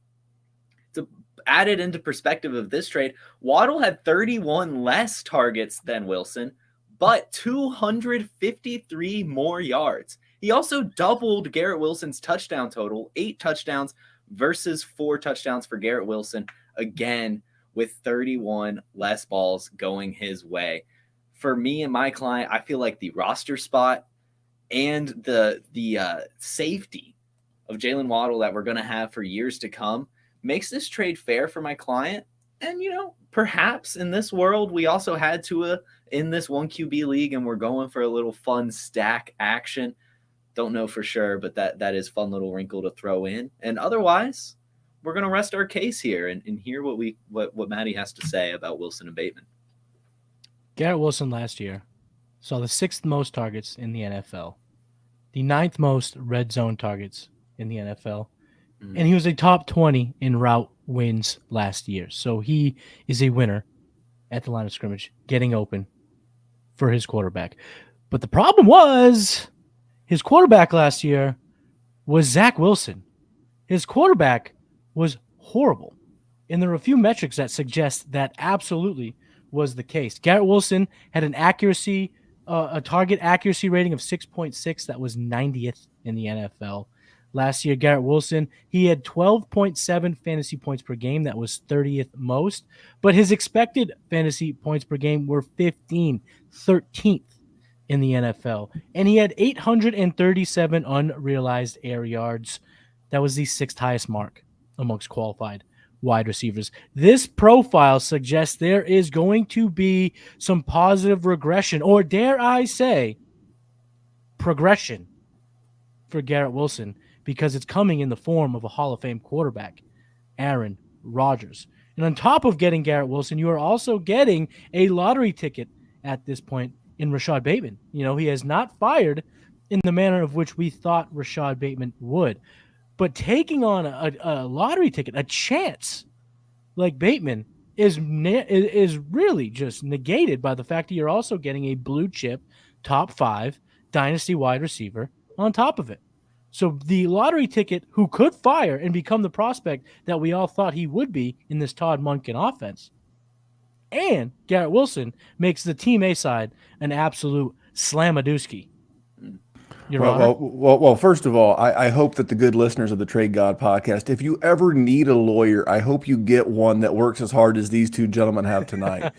To add it into perspective of this trade, Waddle had 31 less targets than Wilson, but 253 more yards. He also doubled Garrett Wilson's touchdown total, 8 touchdowns versus 4 touchdowns for Garrett Wilson. Again, with 31 less balls going his way. For me and my client, I feel like the roster spot and the safety of Jaylen Waddle that we're going to have for years to come makes this trade fair for my client. And, perhaps in this world, we also had Tua in this 1 QB league and we're going for a little fun stack action. Don't know for sure, but that is fun little wrinkle to throw in. And otherwise, rest our case here and hear what Matty has to say about Wilson and Bateman. Garrett Wilson last year saw the 6th most targets in the NFL, the 9th most red zone targets in the NFL, and he was a top 20 in route wins last year. So he is a winner at the line of scrimmage, getting open for his quarterback. But the problem was his quarterback last year was Zach Wilson. His quarterback was horrible. And there are a few metrics that suggest that absolutely was the case. Garrett Wilson had an accuracy, a target accuracy rating of 6.6. That was 90th in the NFL. Last year, Garrett Wilson, he had 12.7 fantasy points per game. That was 30th most. But his expected fantasy points per game were 13th in the NFL. And he had 837 unrealized air yards. That was the 6th highest mark amongst qualified wide receivers. This profile suggests there is going to be some positive regression, or dare I say, progression for Garrett Wilson, because it's coming in the form of a Hall of Fame quarterback, Aaron Rodgers. And on top of getting Garrett Wilson, you are also getting a lottery ticket at this point in Rashad Bateman. You know, he has not fired in the manner of which we thought Rashad Bateman would. But taking on a lottery ticket, a chance like Bateman, is really just negated by the fact that you're also getting a blue chip top 5 dynasty wide receiver on top of it. So the lottery ticket who could fire and become the prospect that we all thought he would be in this Todd Monken offense, and Garrett Wilson, makes the Team A side an absolute slamadooski. Well, first of all, I hope that the good listeners of the Trade God podcast, if you ever need a lawyer, I hope you get one that works as hard as these two gentlemen have tonight.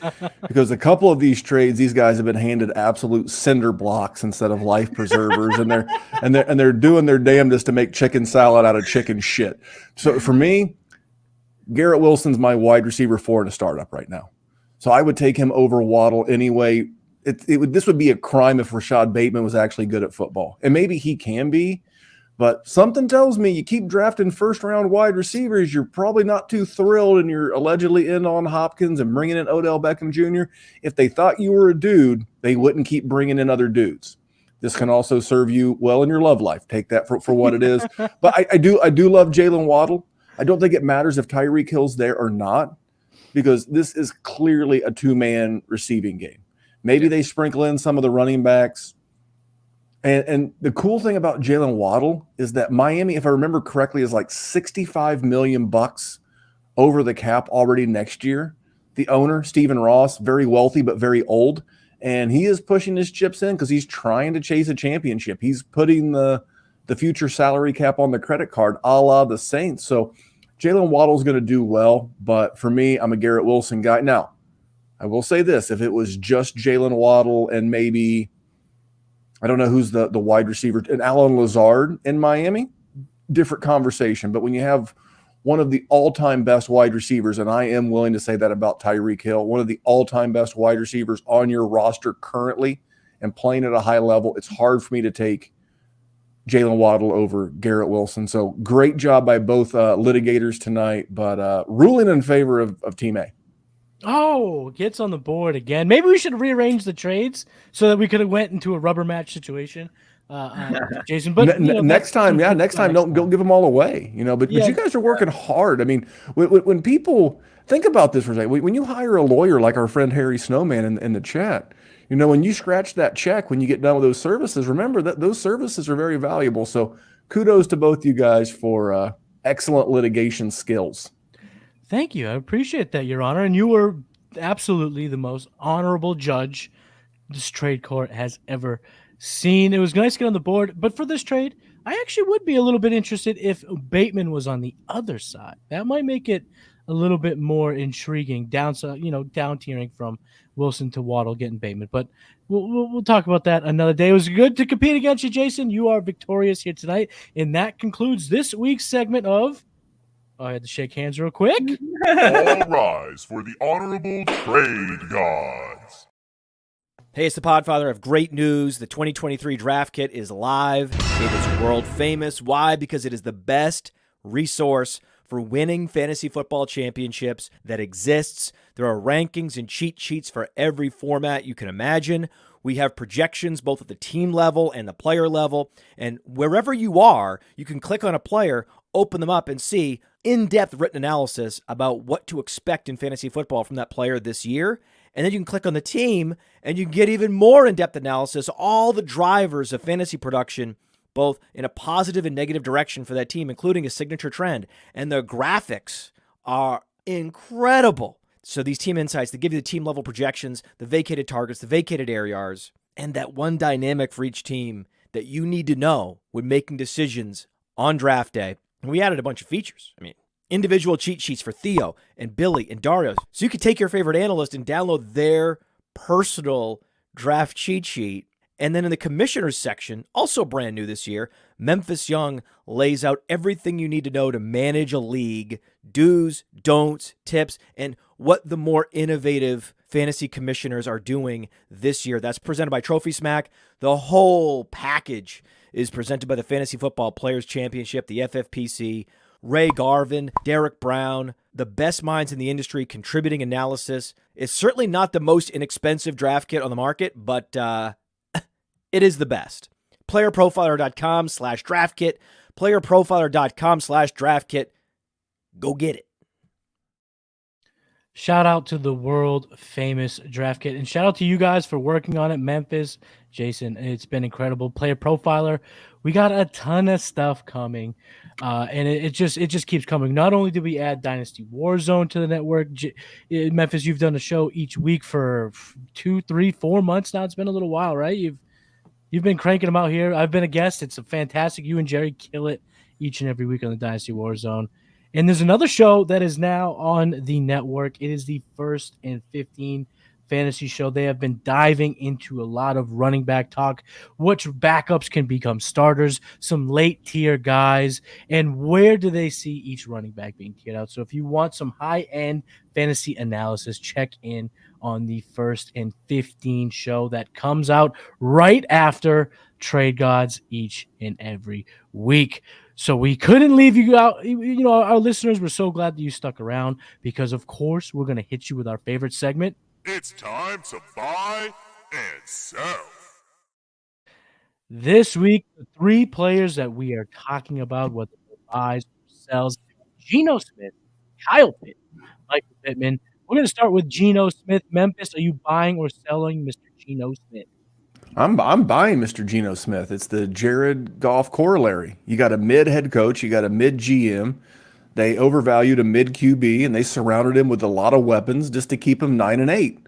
Because a couple of these trades, these guys have been handed absolute cinder blocks instead of life preservers, and they're doing their damnedest to make chicken salad out of chicken shit. So for me, Garrett Wilson's my wide receiver 4 in a startup right now. So I would take him over Waddle anyway. This would be a crime if Rashad Bateman was actually good at football. And maybe he can be, but something tells me you keep drafting first-round wide receivers, you're probably not too thrilled, and you're allegedly in on Hopkins and bringing in Odell Beckham Jr. If they thought you were a dude, they wouldn't keep bringing in other dudes. This can also serve you well in your love life. Take that for what it is. But I do love Jaylen Waddle. I don't think it matters if Tyreek Hill's there or not, because this is clearly a two-man receiving game. Maybe they sprinkle in some of the running backs. And the cool thing about Jaylen Waddle is that Miami, if I remember correctly, is like $65 million over the cap already next year. The owner, Stephen Ross, very wealthy but very old, and he is pushing his chips in because he's trying to chase a championship. He's putting the future salary cap on the credit card, a la the Saints. So Jaylen Waddle is going to do well, but for me, I'm a Garrett Wilson guy. Now, I will say this, if it was just Jaylen Waddle and maybe, I don't know who's the wide receiver, and Alan Lazard in Miami, different conversation. But when you have one of the all-time best wide receivers, and I am willing to say that about Tyreek Hill, one of the all-time best wide receivers on your roster currently and playing at a high level, it's hard for me to take Jaylen Waddle over Garrett Wilson. So great job by both litigators tonight, but ruling in favor of Team A. Oh, gets on the board again. Maybe we should rearrange the trades so that we could have went into a rubber match situation, Jason. But next time, don't give them all away, But you guys are working hard. I mean, when people think about this for a second, when you hire a lawyer like our friend Harry Snowman in the chat, when you scratch that check when you get done with those services, remember that those services are very valuable. So kudos to both you guys for excellent litigation skills. Thank you. I appreciate that, Your Honor. And you were absolutely the most honorable judge this trade court has ever seen. It was nice to get on the board. But for this trade, I actually would be a little bit interested if Bateman was on the other side. That might make it a little bit more intriguing, down tiering from Wilson to Waddle, getting Bateman. But we'll talk about that another day. It was good to compete against you, Jason. You are victorious here tonight. And that concludes this week's segment of... I had to shake hands real quick. All rise for the Honorable Trade Gods. Hey, it's the Podfather of great news. The 2023 Draft Kit is live. It is world famous. Why? Because it is the best resource for winning fantasy football championships that exists. There are rankings and cheat sheets for every format you can imagine. We have projections both at the team level and the player level. And wherever you are, you can click on a player, open them up, and see in-depth written analysis about what to expect in fantasy football from that player this year. And then you can click on the team, and you can get even more in-depth analysis, all the drivers of fantasy production, both in a positive and negative direction for that team, including a signature trend. And the graphics are incredible. So these team insights, they give you the team level projections, the vacated targets, the vacated areas, and that one dynamic for each team that you need to know when making decisions on draft day. And we added a bunch of features. I mean, individual cheat sheets for Theo and Billy and Dario. So you could take your favorite analyst and download their personal draft cheat sheet. And then in the commissioners section, also brand new this year, Memphis Young lays out everything you need to know to manage a league, do's, don'ts, tips, and what the more innovative fantasy commissioners are doing this year. That's presented by Trophy Smack. The whole package is presented by the Fantasy Football Players Championship, the FFPC, Ray Garvin, Derek Brown, the best minds in the industry contributing analysis. It's certainly not the most inexpensive draft kit on the market, but it is the best. PlayerProfiler.com/draft kit. PlayerProfiler.com/draft kit. Go get it. Shout out to the world famous draft kit, and shout out to you guys for working on it, Memphis, Jason. It's been incredible. Player Profiler, we got a ton of stuff coming, and it just keeps coming. Not only did we add Dynasty Warzone to the network, Memphis, you've done a show each week for 2, 3, 4 months now. It's been a little while, right? You've been cranking them out here. I've been a guest. It's a fantastic. You and Jerry kill it each and every week on the Dynasty Warzone. And there's another show that is now on the network. It is the First and 15 fantasy show. They have been diving into a lot of running back talk, which backups can become starters, some late tier guys, and where do they see each running back being tiered out. So if you want some high-end fantasy analysis, check in on the First and 15 show that comes out right after Trade Gods each and every week. So we couldn't leave you out. You know, our listeners were so glad that you stuck around because, of course, we're going to hit you with our favorite segment. It's time to buy and sell. This week, the 3 players that we are talking about, whether they buys or sells, Geno Smith, Kyle Pitt, Michael Pittman. We're going to start with Geno Smith. Memphis, are you buying or selling Mr. Geno Smith? I'm buying Mr. Geno Smith. It's the Jared Goff corollary. You got a mid head coach, you got a mid GM. They overvalued a mid QB and they surrounded him with a lot of weapons just to keep him 9-8.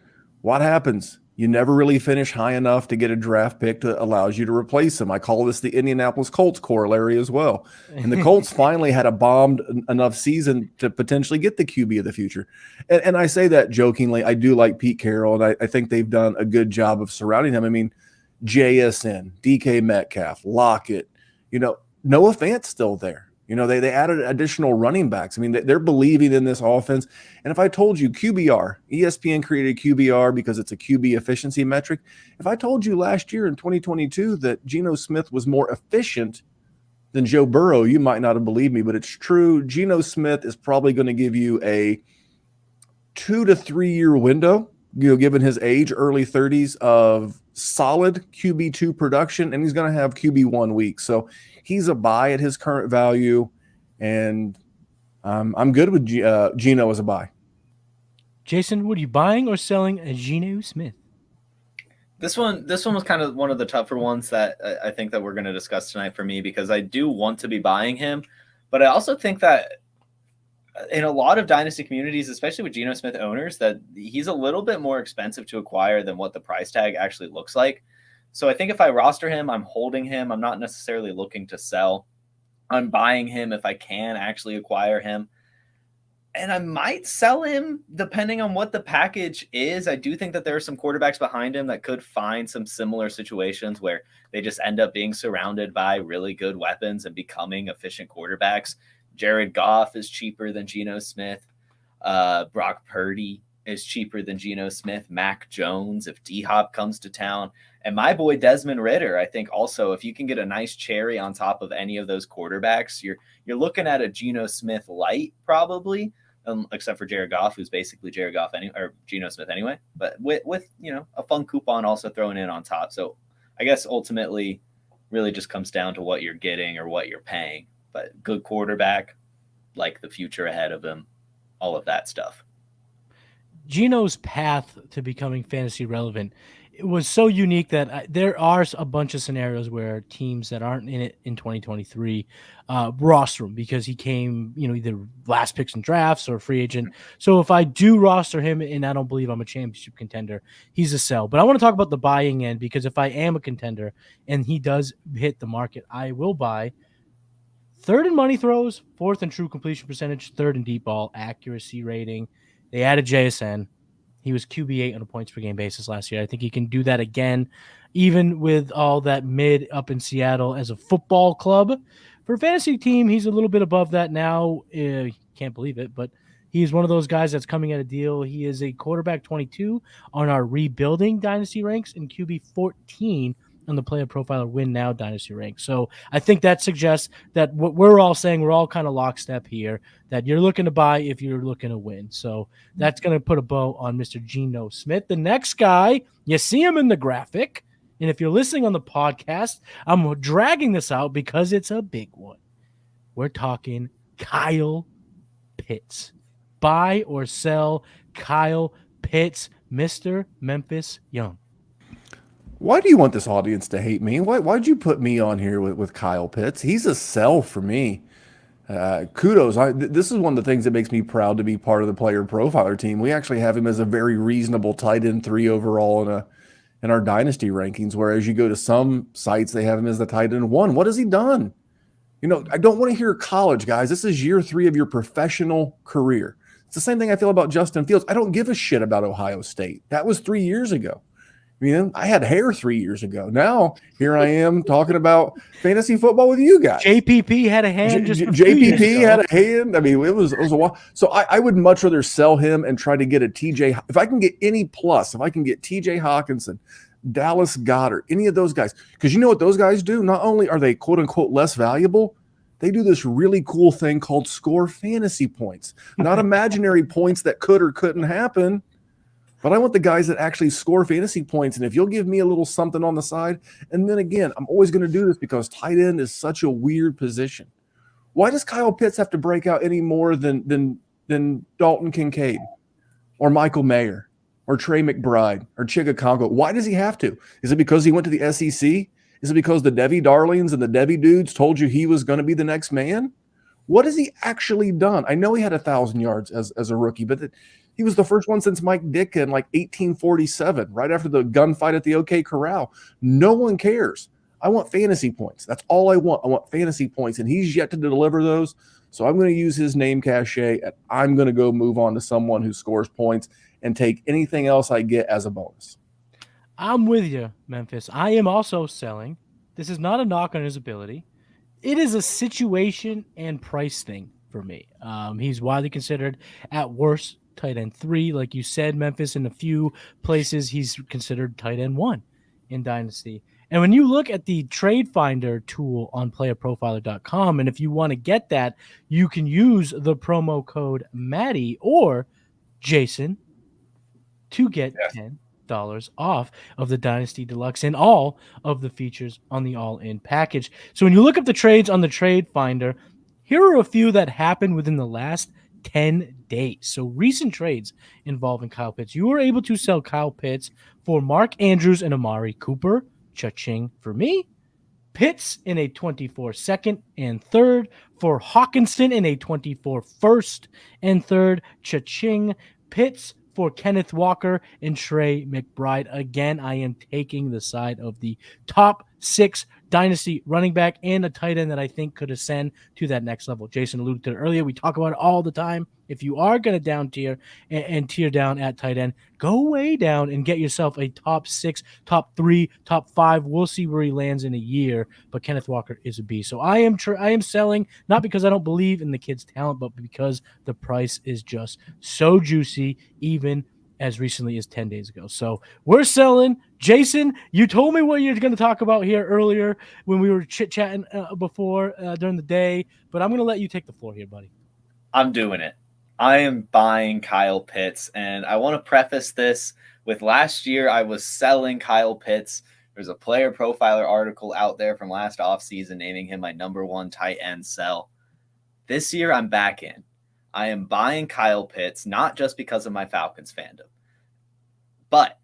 What happens? You never really finish high enough to get a draft pick that allows you to replace him. I call this the Indianapolis Colts corollary as well. And the Colts finally had a bombed enough season to potentially get the QB of the future. And I say that jokingly. I do like Pete Carroll, and I think they've done a good job of surrounding him. I mean, JSN, DK Metcalf, Lockett, Noah Fant's still there. They added additional running backs. I mean, they're believing in this offense. And if I told you QBR, ESPN created QBR because it's a QB efficiency metric. If I told you last year in 2022 that Geno Smith was more efficient than Joe Burrow, you might not have believed me, but it's true. Geno Smith is probably going to give you a 2 to 3 year window, given his age, early 30s, of solid QB2 production, and he's going to have QB1 weeks. So he's a buy at his current value, and I'm good with Geno as a buy. Jason, what are you buying or selling a Geno Smith? This one was kind of one of the tougher ones that I think that we're going to discuss tonight for me, because I do want to be buying him, but I also think that in a lot of dynasty communities, especially with Geno Smith owners, that he's a little bit more expensive to acquire than what the price tag actually looks like. So I think if I roster him, I'm holding him. I'm not necessarily looking to sell. I'm buying him if I can actually acquire him. And I might sell him depending on what the package is. I do think that there are some quarterbacks behind him that could find some similar situations where they just end up being surrounded by really good weapons and becoming efficient quarterbacks. Jared Goff is cheaper than Geno Smith. Brock Purdy is cheaper than Geno Smith, Mac Jones, if D-Hop comes to town. And my boy Desmond Ridder, I think also, if you can get a nice cherry on top of any of those quarterbacks, you're looking at a Geno Smith light probably, except for Jared Goff, who's basically Jared Goff or Geno Smith anyway, but with a fun coupon also thrown in on top. So I guess ultimately really just comes down to what you're getting or what you're paying. But good quarterback, like the future ahead of him, all of that stuff. Geno's path to becoming fantasy relevant, it was so unique that there are a bunch of scenarios where teams that aren't in it in 2023 roster him because he came, either last picks in drafts or free agent. So if I do roster him and I don't believe I'm a championship contender, he's a sell. But I want to talk about the buying end, because if I am a contender and he does hit the market, I will buy. Third in money throws, fourth in true completion percentage, third in deep ball accuracy rating. They added JSN. He was QB8 on a points per game basis last year. I think he can do that again, even with all that mid up in Seattle as a football club. For a fantasy team, he's a little bit above that now. Can't believe it, but he's one of those guys that's coming at a deal. He is a quarterback 22 on our rebuilding dynasty ranks and QB 14 on the Player Profiler Win Now dynasty rank. So I think that suggests that what we're all saying, we're all kind of lockstep here, that you're looking to buy if you're looking to win. So that's going to put a bow on Mr. Geno Smith. The next guy, you see him in the graphic. And if you're listening on the podcast, I'm dragging this out because it's a big one. We're talking Kyle Pitts. Buy or sell Kyle Pitts, Mr. Memphis Young. Why do you want this audience to hate me? Why'd you put me on here with Kyle Pitts? He's a sell for me. Kudos. This is one of the things that makes me proud to be part of the Player Profiler team. We actually have him as a very reasonable tight end 3 overall in our dynasty rankings, whereas you go to some sites, they have him as the tight end 1. What has he done? I don't want to hear college, guys. This is year 3 of your professional career. It's the same thing I feel about Justin Fields. I don't give a shit about Ohio State. That was 3 years ago. I had hair 3 years ago. Now here I am talking about fantasy football with you guys. JPP had a hand. JPP had a hand. I mean, it was a while. So I would much rather sell him and try to get a TJ. If I can get any plus, if I can get TJ Hawkinson, Dallas Goedert, any of those guys, because you know what those guys do? Not only are they quote unquote less valuable, they do this really cool thing called score fantasy points, not imaginary points that could or couldn't happen. But I want the guys that actually score fantasy points. And if you'll give me a little something on the side, and then again, I'm always going to do this because tight end is such a weird position. Why does Kyle Pitts have to break out any more than Dalton Kincaid or Michael Mayer or Trey McBride or Chigga Congo? Why does he have to? Is it because he went to the SEC? Is it because the Debbie Darlings and the Debbie dudes told you he was going to be the next man? What has he actually done? I know he had 1,000 yards as a rookie, but he was the first one since Mike Ditka in like 1847, right after the gunfight at the OK Corral. No one cares. I want fantasy points. That's all I want. I want fantasy points, and he's yet to deliver those. So I'm going to use his name cachet, and I'm going to go move on to someone who scores points and take anything else I get as a bonus. I'm with you, Memphis. I am also selling. This is not a knock on his ability. It is a situation and price thing for me. He's widely considered at worst tight end 3. Like you said, Memphis, in a few places, he's considered tight end 1 in Dynasty. And when you look at the Trade Finder tool on playerprofiler.com, and if you want to get that, you can use the promo code Matty or Jason to get $10 off of the Dynasty Deluxe and all of the features on the all-in package. So when you look up the trades on the Trade Finder, here are a few that happened within the last 10 days. So recent trades involving Kyle Pitts. You were able to sell Kyle Pitts for Mark Andrews and Amari Cooper. Cha-ching for me. Pitts in a 24 second and third. For Hawkinson in a 24 first and third. Cha-ching. Pitts for Kenneth Walker and Trey McBride. Again, I am taking the side of the top 6 Dynasty running back and a tight end that I think could ascend to that next level. Jason alluded to it earlier. We talk about it all the time. If you are going to down tier and tier down at tight end, go way down and get yourself a top 6, top 3, top 5. We'll see where he lands in a year, but Kenneth Walker is a beast. So I am selling, not because I don't believe in the kid's talent, but because the price is just so juicy, even as recently as 10 days ago. So we're selling. Jason, you told me what you're going to talk about here earlier when we were chit-chatting before during the day, but I'm going to let you take the floor here, buddy. I'm doing it. I am buying Kyle Pitts, and I want to preface this with last year I was selling Kyle Pitts. There's a player profiler article out there from last offseason naming him my number one tight end sell. This year I'm back in. I am buying Kyle Pitts, not just because of my Falcons fandom. But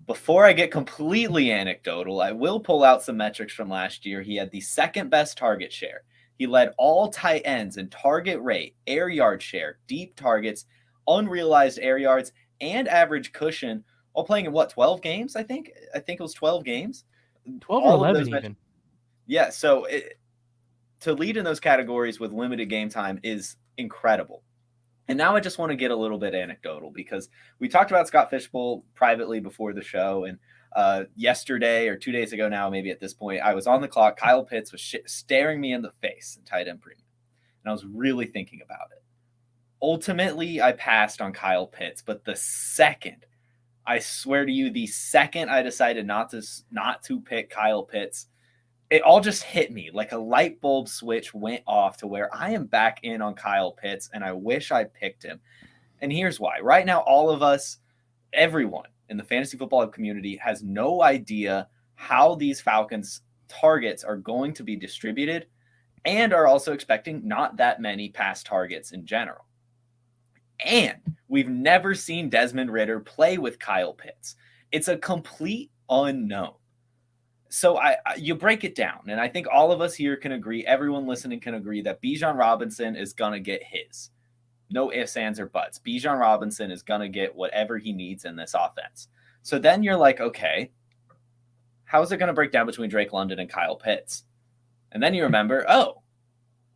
before I get completely anecdotal, I will pull out some metrics from last year. He had the second best target share. He led all tight ends in target rate, air yard share, deep targets, unrealized air yards, and average cushion while playing in 12 games, I think? I think it was 12 games. 12 or 11 even. Yeah, so to lead in those categories with limited game time is incredible. And now I just want to get a little bit anecdotal because we talked about Scott Fishbowl privately before the show. And yesterday or 2 days ago now, maybe at this point, I was on the clock. Kyle Pitts was staring me in the face in tight end premium. And I was really thinking about it. Ultimately, I passed on Kyle Pitts. But the second, I swear to you, the second I decided not to pick Kyle Pitts, it all just hit me like a light bulb switch went off to where I am back in on Kyle Pitts, and I wish I picked him. And here's why. Right now, all of us, everyone in the fantasy football community has no idea how these Falcons targets are going to be distributed and are also expecting not that many pass targets in general. And we've never seen Desmond Ridder play with Kyle Pitts. It's a complete unknown. So you break it down, and I think all of us here can agree, everyone listening can agree that Bijan Robinson is going to get his. No ifs, ands, or buts. Bijan Robinson is going to get whatever he needs in this offense. So then you're like, okay, how is it going to break down between Drake London and Kyle Pitts? And then you remember,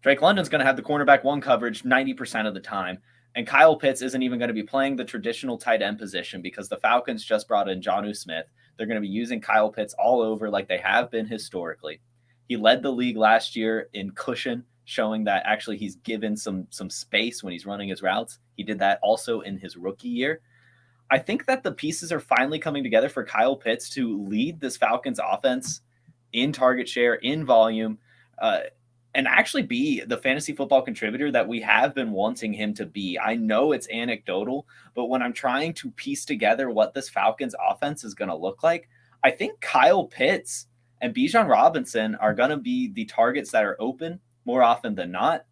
Drake London's going to have the cornerback one coverage 90% of the time, and Kyle Pitts isn't even going to be playing the traditional tight end position because the Falcons just brought in Geno Smith. They're going to be using Kyle Pitts all over like they have been historically. He led the league last year in cushion, showing that actually he's given some space when he's running his routes. He did that also in his rookie year. I think that the pieces are finally coming together for Kyle Pitts to lead this Falcons offense in target share, in volume, and actually be the fantasy football contributor that we have been wanting him to be. I know it's anecdotal, but when I'm trying to piece together what this Falcons offense is going to look like, I think Kyle Pitts and Bijan Robinson are going to be the targets that are open more often than not.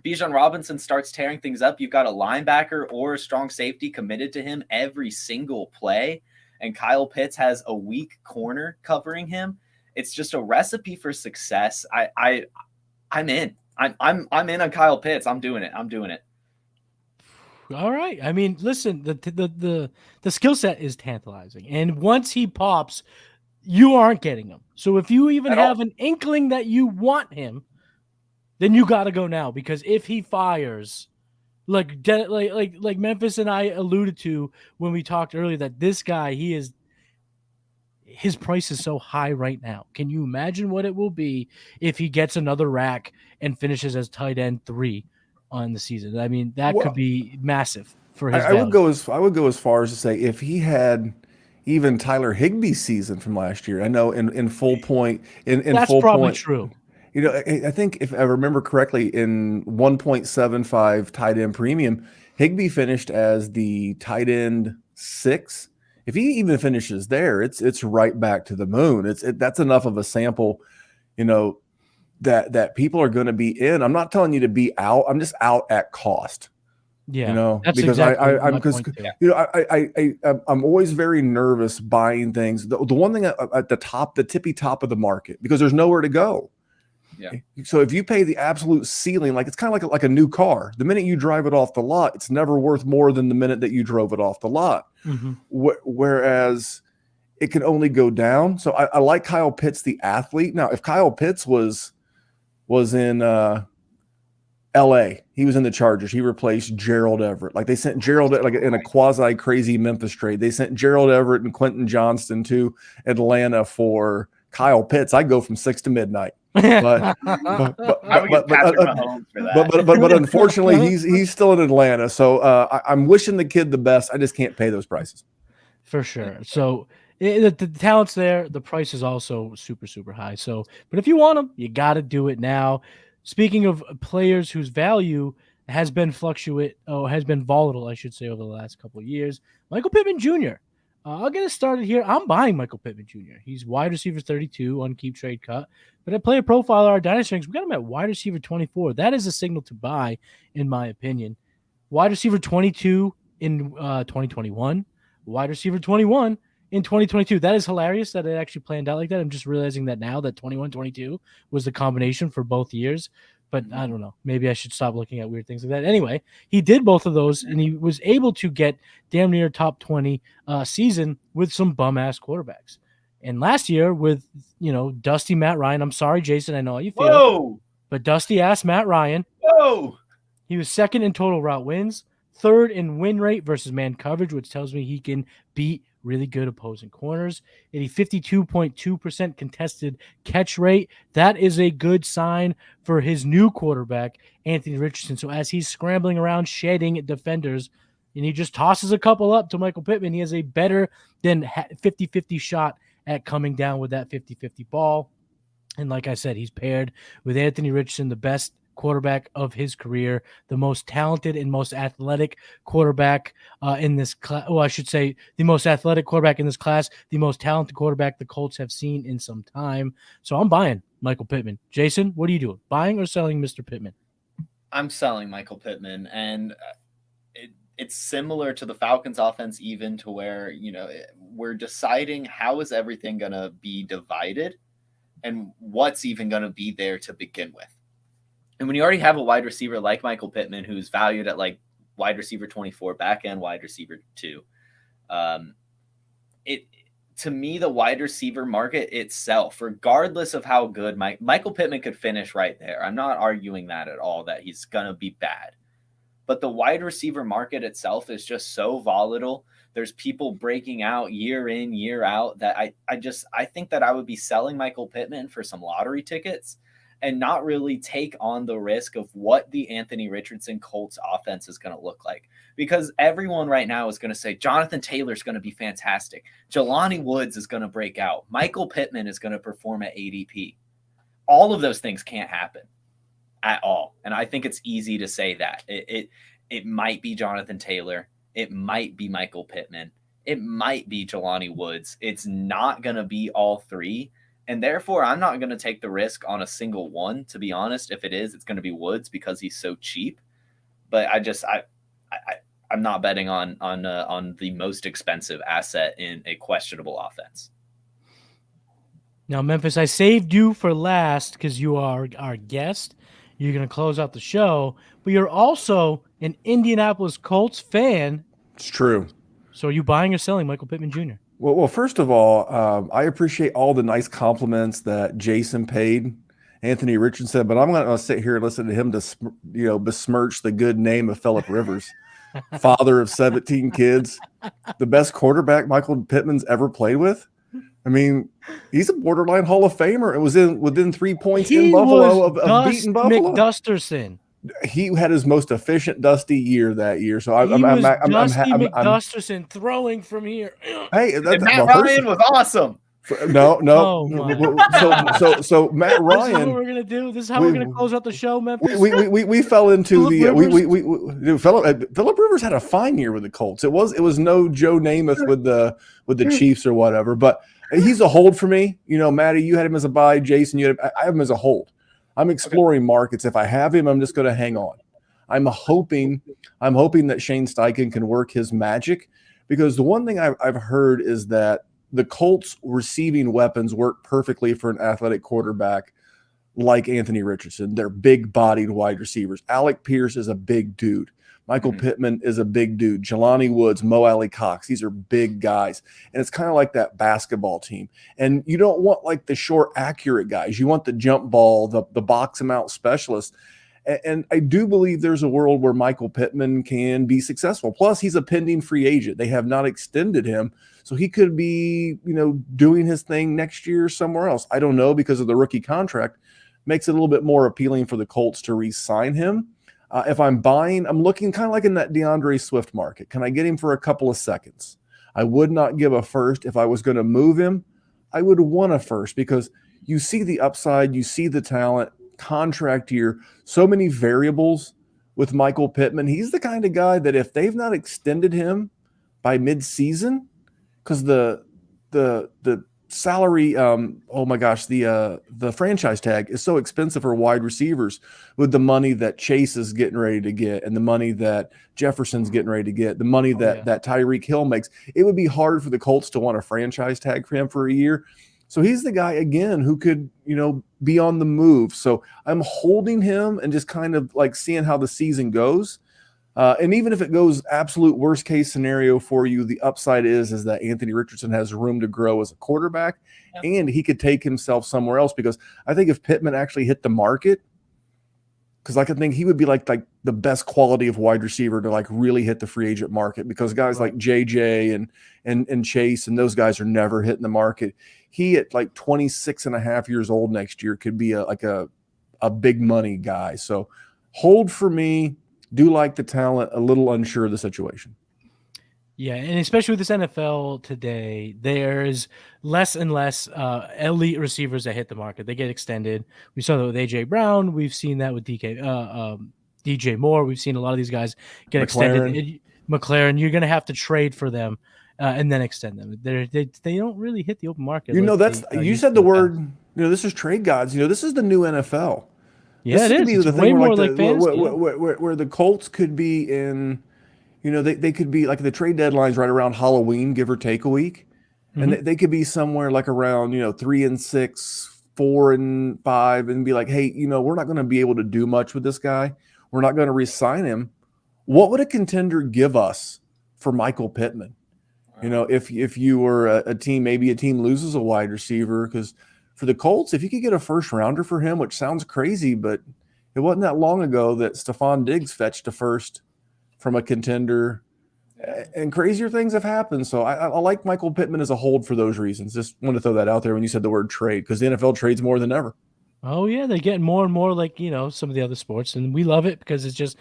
Bijan Robinson starts tearing things up. You've got a linebacker or a strong safety committed to him every single play, and Kyle Pitts has a weak corner covering him. It's just a recipe for success. I'm in. I'm in on Kyle Pitts. I'm doing it. All right. I mean, listen, the skill set is tantalizing, and once he pops, you aren't getting him. So if you even have an inkling that you want him, then you got to go now, because if he fires, like Memphis and I alluded to when we talked earlier, that this guy, his price is so high right now. Can you imagine what it will be if he gets another rack and finishes as tight end 3 on the season? I mean, that could be massive for his value. I would go as far as to say if he had even Tyler Higbee's season from last year. I know in full point that's full probably point, true. You know, I think if I remember correctly, in 1.75 tight end premium, Higbee finished as the tight end 6. If he even finishes there, it's right back to the moon. That's enough of a sample, you know, that people are going to be in. I'm not telling you to be out. I'm just out at cost. Yeah, you know, that's because exactly I'm always very nervous buying things. The one thing at the top, the tippy top of the market, because there's nowhere to go. Yeah. So if you pay the absolute ceiling, like it's kind of like a new car. The minute you drive it off the lot, it's never worth more than the minute that you drove it off the lot. Mm-hmm. Whereas it can only go down. So I like Kyle Pitts, the athlete. Now, if Kyle Pitts was in LA, he was in the Chargers. He replaced Gerald Everett. Like they sent Gerald, like in a quasi crazy Memphis trade, they sent Gerald Everett and Quentin Johnston to Atlanta for Kyle Pitts. I'd go from 6 to midnight. But I would get Patrick Mahomes for that. but unfortunately, he's still in Atlanta. So I'm wishing the kid the best. I just can't pay those prices. For sure. So the talent's there. The price is also super, super high. So, but if you want them, you got to do it now. Speaking of players whose value has been volatile, I should say, over the last couple of years, Michael Pittman Jr. I'll get it started here. I'm buying Michael Pittman Jr. He's wide receiver 32 on Keep Trade Cut. But at PlayerProfiler, our Dynasty ranks, we got him at wide receiver 24. That is a signal to buy, in my opinion. Wide receiver 22 in 2021. Wide receiver 21 in 2022. That is hilarious that it actually planned out like that. I'm just realizing that now that 21-22 was the combination for both years. But I don't know. Maybe I should stop looking at weird things like that. Anyway, he did both of those, and he was able to get damn near top 20 season with some bum-ass quarterbacks. And last year with, dusty Matt Ryan. I'm sorry, Jason. I know how you feel. Whoa! But dusty-ass Matt Ryan. Whoa! He was second in total route wins, third in win rate versus man coverage, which tells me he can beat really good opposing corners. And a 52.2% contested catch rate. That is a good sign for his new quarterback, Anthony Richardson. So as he's scrambling around, shedding defenders, and he just tosses a couple up to Michael Pittman, he has a better than 50-50 shot at coming down with that 50-50 ball. And like I said, he's paired with Anthony Richardson, the best quarterback of his career, the most talented and most athletic quarterback in this class. Well, I should say the most athletic quarterback in this class, the most talented quarterback the Colts have seen in some time. So I'm buying Michael Pittman. Jason, what are you doing? Buying or selling Mr. Pittman? I'm selling Michael Pittman, and it's similar to the Falcons offense, even to where, we're deciding how is everything going to be divided and what's even going to be there to begin with. And when you already have a wide receiver like Michael Pittman, who's valued at like wide receiver 24, back end wide receiver 2, to me, the wide receiver market itself, regardless of how good Michael Pittman could finish right there. I'm not arguing that at all, that he's going to be bad. But the wide receiver market itself is just so volatile. There's people breaking out year in, year out that I think that I would be selling Michael Pittman for some lottery tickets and not really take on the risk of what the Anthony Richardson Colts offense is going to look like. Because everyone right now is going to say Jonathan Taylor is going to be fantastic. Jelani Woods is going to break out. Michael Pittman is going to perform at ADP. All of those things can't happen at all. And I think it's easy to say that. It might be Jonathan Taylor. It might be Michael Pittman. It might be Jelani Woods. It's not going to be all three. And therefore, I'm not going to take the risk on a single one. To be honest, if it is, it's going to be Woods because he's so cheap. But I'm not betting on the most expensive asset in a questionable offense. Now, Memphis, I saved you for last because you are our guest. You're going to close out the show, but you're also an Indianapolis Colts fan. It's true. So are you buying or selling Michael Pittman Jr.? Well, first of all, I appreciate all the nice compliments that Jason paid Anthony Richardson, but I'm going to sit here and listen to him besmirch the good name of Phillip Rivers, father of 17 kids, the best quarterback Michael Pittman's ever played with. I mean, he's a borderline Hall of Famer. It was within 3 points in Buffalo of beating Buffalo. McDusterson. He had his most efficient Dusty year that year. So I'm McDusterson throwing from here. Hey, Matt Ryan was awesome. No. Oh, so Matt Ryan. This is what we're gonna do. This is how we're gonna close out the show, Memphis. We fell into Phillip Rivers had a fine year with the Colts. It was no Joe Namath with the Chiefs or whatever, but he's a hold for me. Matty, you had him as a buy. Jason, I have him as a hold. I'm exploring markets. If I have him, I'm just going to hang on. I'm hoping that Shane Steichen can work his magic, because the one thing I've heard is that the Colts receiving weapons work perfectly for an athletic quarterback like Anthony Richardson. They're big-bodied wide receivers. Alec Pierce is a big dude. Michael Pittman is a big dude. Jelani Woods, Mo Alley Cox, these are big guys. And it's kind of like that basketball team. And you don't want like the short, accurate guys. You want the jump ball, the box them out specialists. And I do believe there's a world where Michael Pittman can be successful. Plus, he's a pending free agent. They have not extended him. So he could be, doing his thing next year somewhere else. I don't know because of the rookie contract. makes it a little bit more appealing for the Colts to re-sign him. If I'm buying, I'm looking kind of like in that DeAndre Swift market. Can I get him for a couple of seconds? I would not give a first. If I was going to move him, I would want a first because you see the upside, you see the talent, contract year, so many variables with Michael Pittman. He's the kind of guy that if they've not extended him by mid-season, because the salary, the franchise tag is so expensive for wide receivers with the money that Chase is getting ready to get and the money that Jefferson's getting ready to get, the money that Tyreek Hill makes. It would be hard for the Colts to want a franchise tag for him for a year. So he's the guy, again, who could, be on the move. So I'm holding him and just kind of like seeing how the season goes. And even if it goes absolute worst case scenario for you, the upside is that Anthony Richardson has room to grow as a quarterback and he could take himself somewhere else, because I think if Pittman actually hit the market, because I could think he would be like the best quality of wide receiver to like really hit the free agent market, because guys like JJ and Chase and those guys are never hitting the market. He at like 26 and a half years old next year could be a big money guy. So hold for me. Do like the talent, a little unsure of the situation. Yeah, and especially with this NFL today, there's less and less elite receivers that hit the market. They get extended. We saw that with A.J. Brown. We've seen that with DJ Moore. We've seen a lot of these guys get extended. McLaren, you're going to have to trade for them and then extend them. They don't really hit the open market. You said the word, this is trade gods. This is the new NFL. Yeah, it is. It's way more like fantasy. Where the Colts could be in, they could be like the trade deadline's right around Halloween, give or take a week. Mm-hmm. And they could be somewhere like around, 3-6, 4-5, and be like, hey, we're not going to be able to do much with this guy. We're not going to re-sign him. What would a contender give us for Michael Pittman? If you were a team, maybe a team loses a wide receiver, because for the Colts, if you could get a first rounder for him, which sounds crazy, but it wasn't that long ago that Stephon Diggs fetched a first from a contender, and crazier things have happened. So I like Michael Pittman as a hold for those reasons. Just wanted to throw that out there when you said the word trade, because the NFL trades more than ever. Oh yeah, they're getting more and more like, some of the other sports, and we love it because it's just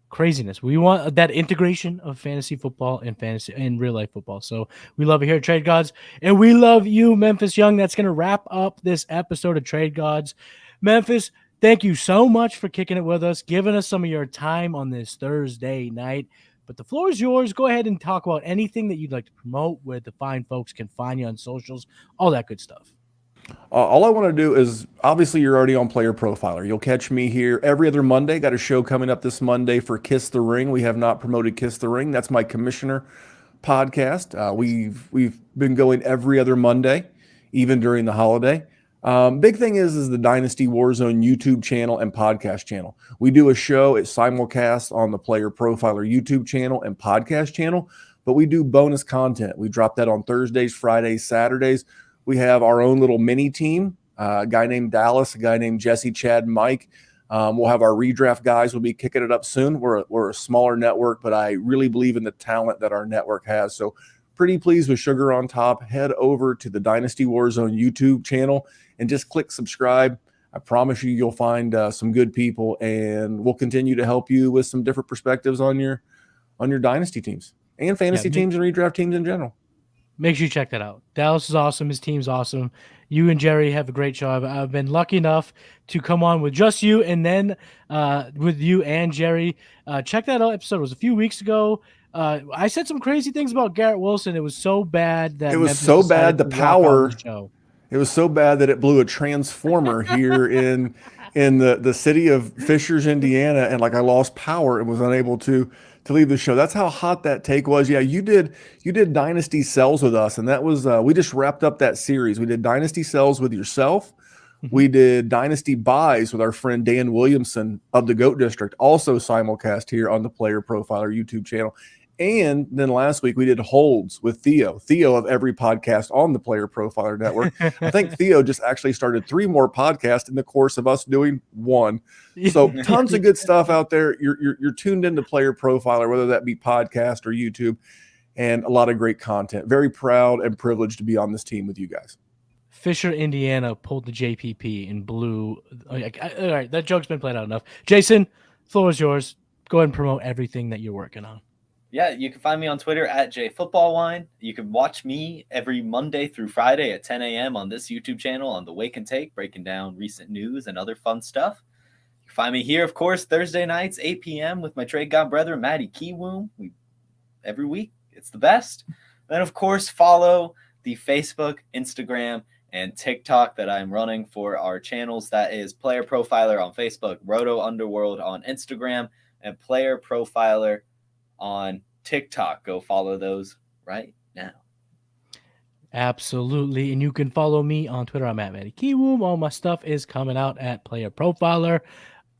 craziness. We want that integration of fantasy football and fantasy and real life football. So we love it here at Trade Gods, and we love you, Memphis Young. That's going to wrap up this episode of Trade Gods. Memphis, thank you so much for kicking it with us, giving us some of your time on this Thursday night. But the floor is yours. Go ahead and talk about anything that you'd like to promote, where the fine folks can find you on socials, all that good stuff. All I want to do is, obviously, you're already on Player Profiler. You'll catch me here every other Monday. Got a show coming up this Monday for Kiss the Ring. We have not promoted Kiss the Ring. That's my commissioner podcast. We've been going every other Monday, even during the holiday. Big thing is the Dynasty Warzone YouTube channel and podcast channel. We do a show. It's simulcast on the Player Profiler YouTube channel and podcast channel, but we do bonus content. We drop that on Thursdays, Fridays, Saturdays. We have our own little mini team, a guy named Dallas, a guy named Jesse, Chad, and Mike. We'll have our redraft guys. We'll be kicking it up soon. We're a smaller network, but I really believe in the talent that our network has. So pretty pleased with Sugar on Top. Head over to the Dynasty Warzone YouTube channel and just click subscribe. I promise you'll find some good people, and we'll continue to help you with some different perspectives on your dynasty teams and fantasy teams and redraft teams in general. Make sure you check that out. Dallas is awesome. His team's awesome. You and Jerry have a great job. I've been lucky enough to come on with just you, and then with you and Jerry. Check that out episode. It was a few weeks ago. I said some crazy things about Garrett Wilson. It was so bad that it was so bad the power. It was so bad that it blew a transformer here in the city of Fishers, Indiana, and like I lost power and was unable to leave the show. That's how hot that take was. Yeah, you did Dynasty Sells with us, and that was we just wrapped up that series. We did Dynasty Sells with yourself. We did Dynasty Buys with our friend Dan Williamson of the GOAT District, also simulcast here on the Player Profiler YouTube channel. And then last week we did Holds with Theo of every podcast on the Player Profiler Network. I think Theo just actually started 3 more podcasts in the course of us doing 1. So tons of good stuff out there. You're tuned into Player Profiler, whether that be podcast or YouTube, and a lot of great content. Very proud and privileged to be on this team with you guys. Fisher, Indiana pulled the JPP and blew. All right, that joke's been played out enough. Jason, floor is yours. Go ahead and promote everything that you're working on. Yeah, you can find me on Twitter at JFootballWine. You can watch me every Monday through Friday at 10 a.m. on this YouTube channel on the Wake and Take, breaking down recent news and other fun stuff. You can find me here, of course, Thursday nights, 8 p.m. with my trade god brother, Matty Kiwoom. Every week, it's the best. Then, of course, follow the Facebook, Instagram, and TikTok that I'm running for our channels. That is Player Profiler on Facebook, Roto Underworld on Instagram, and Player Profiler on TikTok. Go follow those right now. Absolutely. And you can follow me on Twitter. I'm at Matty Kiwoom. All my stuff is coming out at Player Profiler.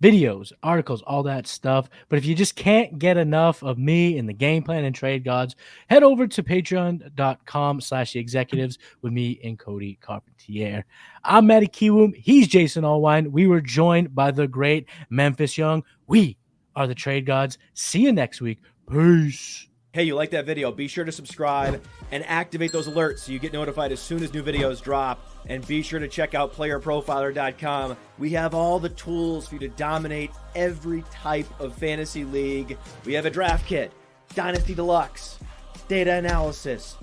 Videos, articles, all that stuff. But if you just can't get enough of me and the game plan and trade gods, head over to patreon.com/the-executives with me and Cody Carpentier. I'm Matty Kiwoom. He's Jason Allwine. We were joined by the great Memphis Young. We are the trade gods. See you next week. Peace. Hey, you like that video? Be sure to subscribe and activate those alerts so you get notified as soon as new videos drop. And be sure to check out PlayerProfiler.com. We have all the tools for you to dominate every type of fantasy league. We have a draft kit, Dynasty Deluxe, data analysis,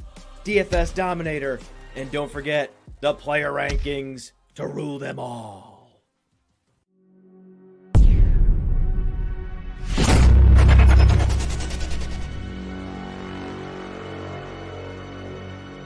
DFS Dominator, and don't forget the player rankings to rule them all.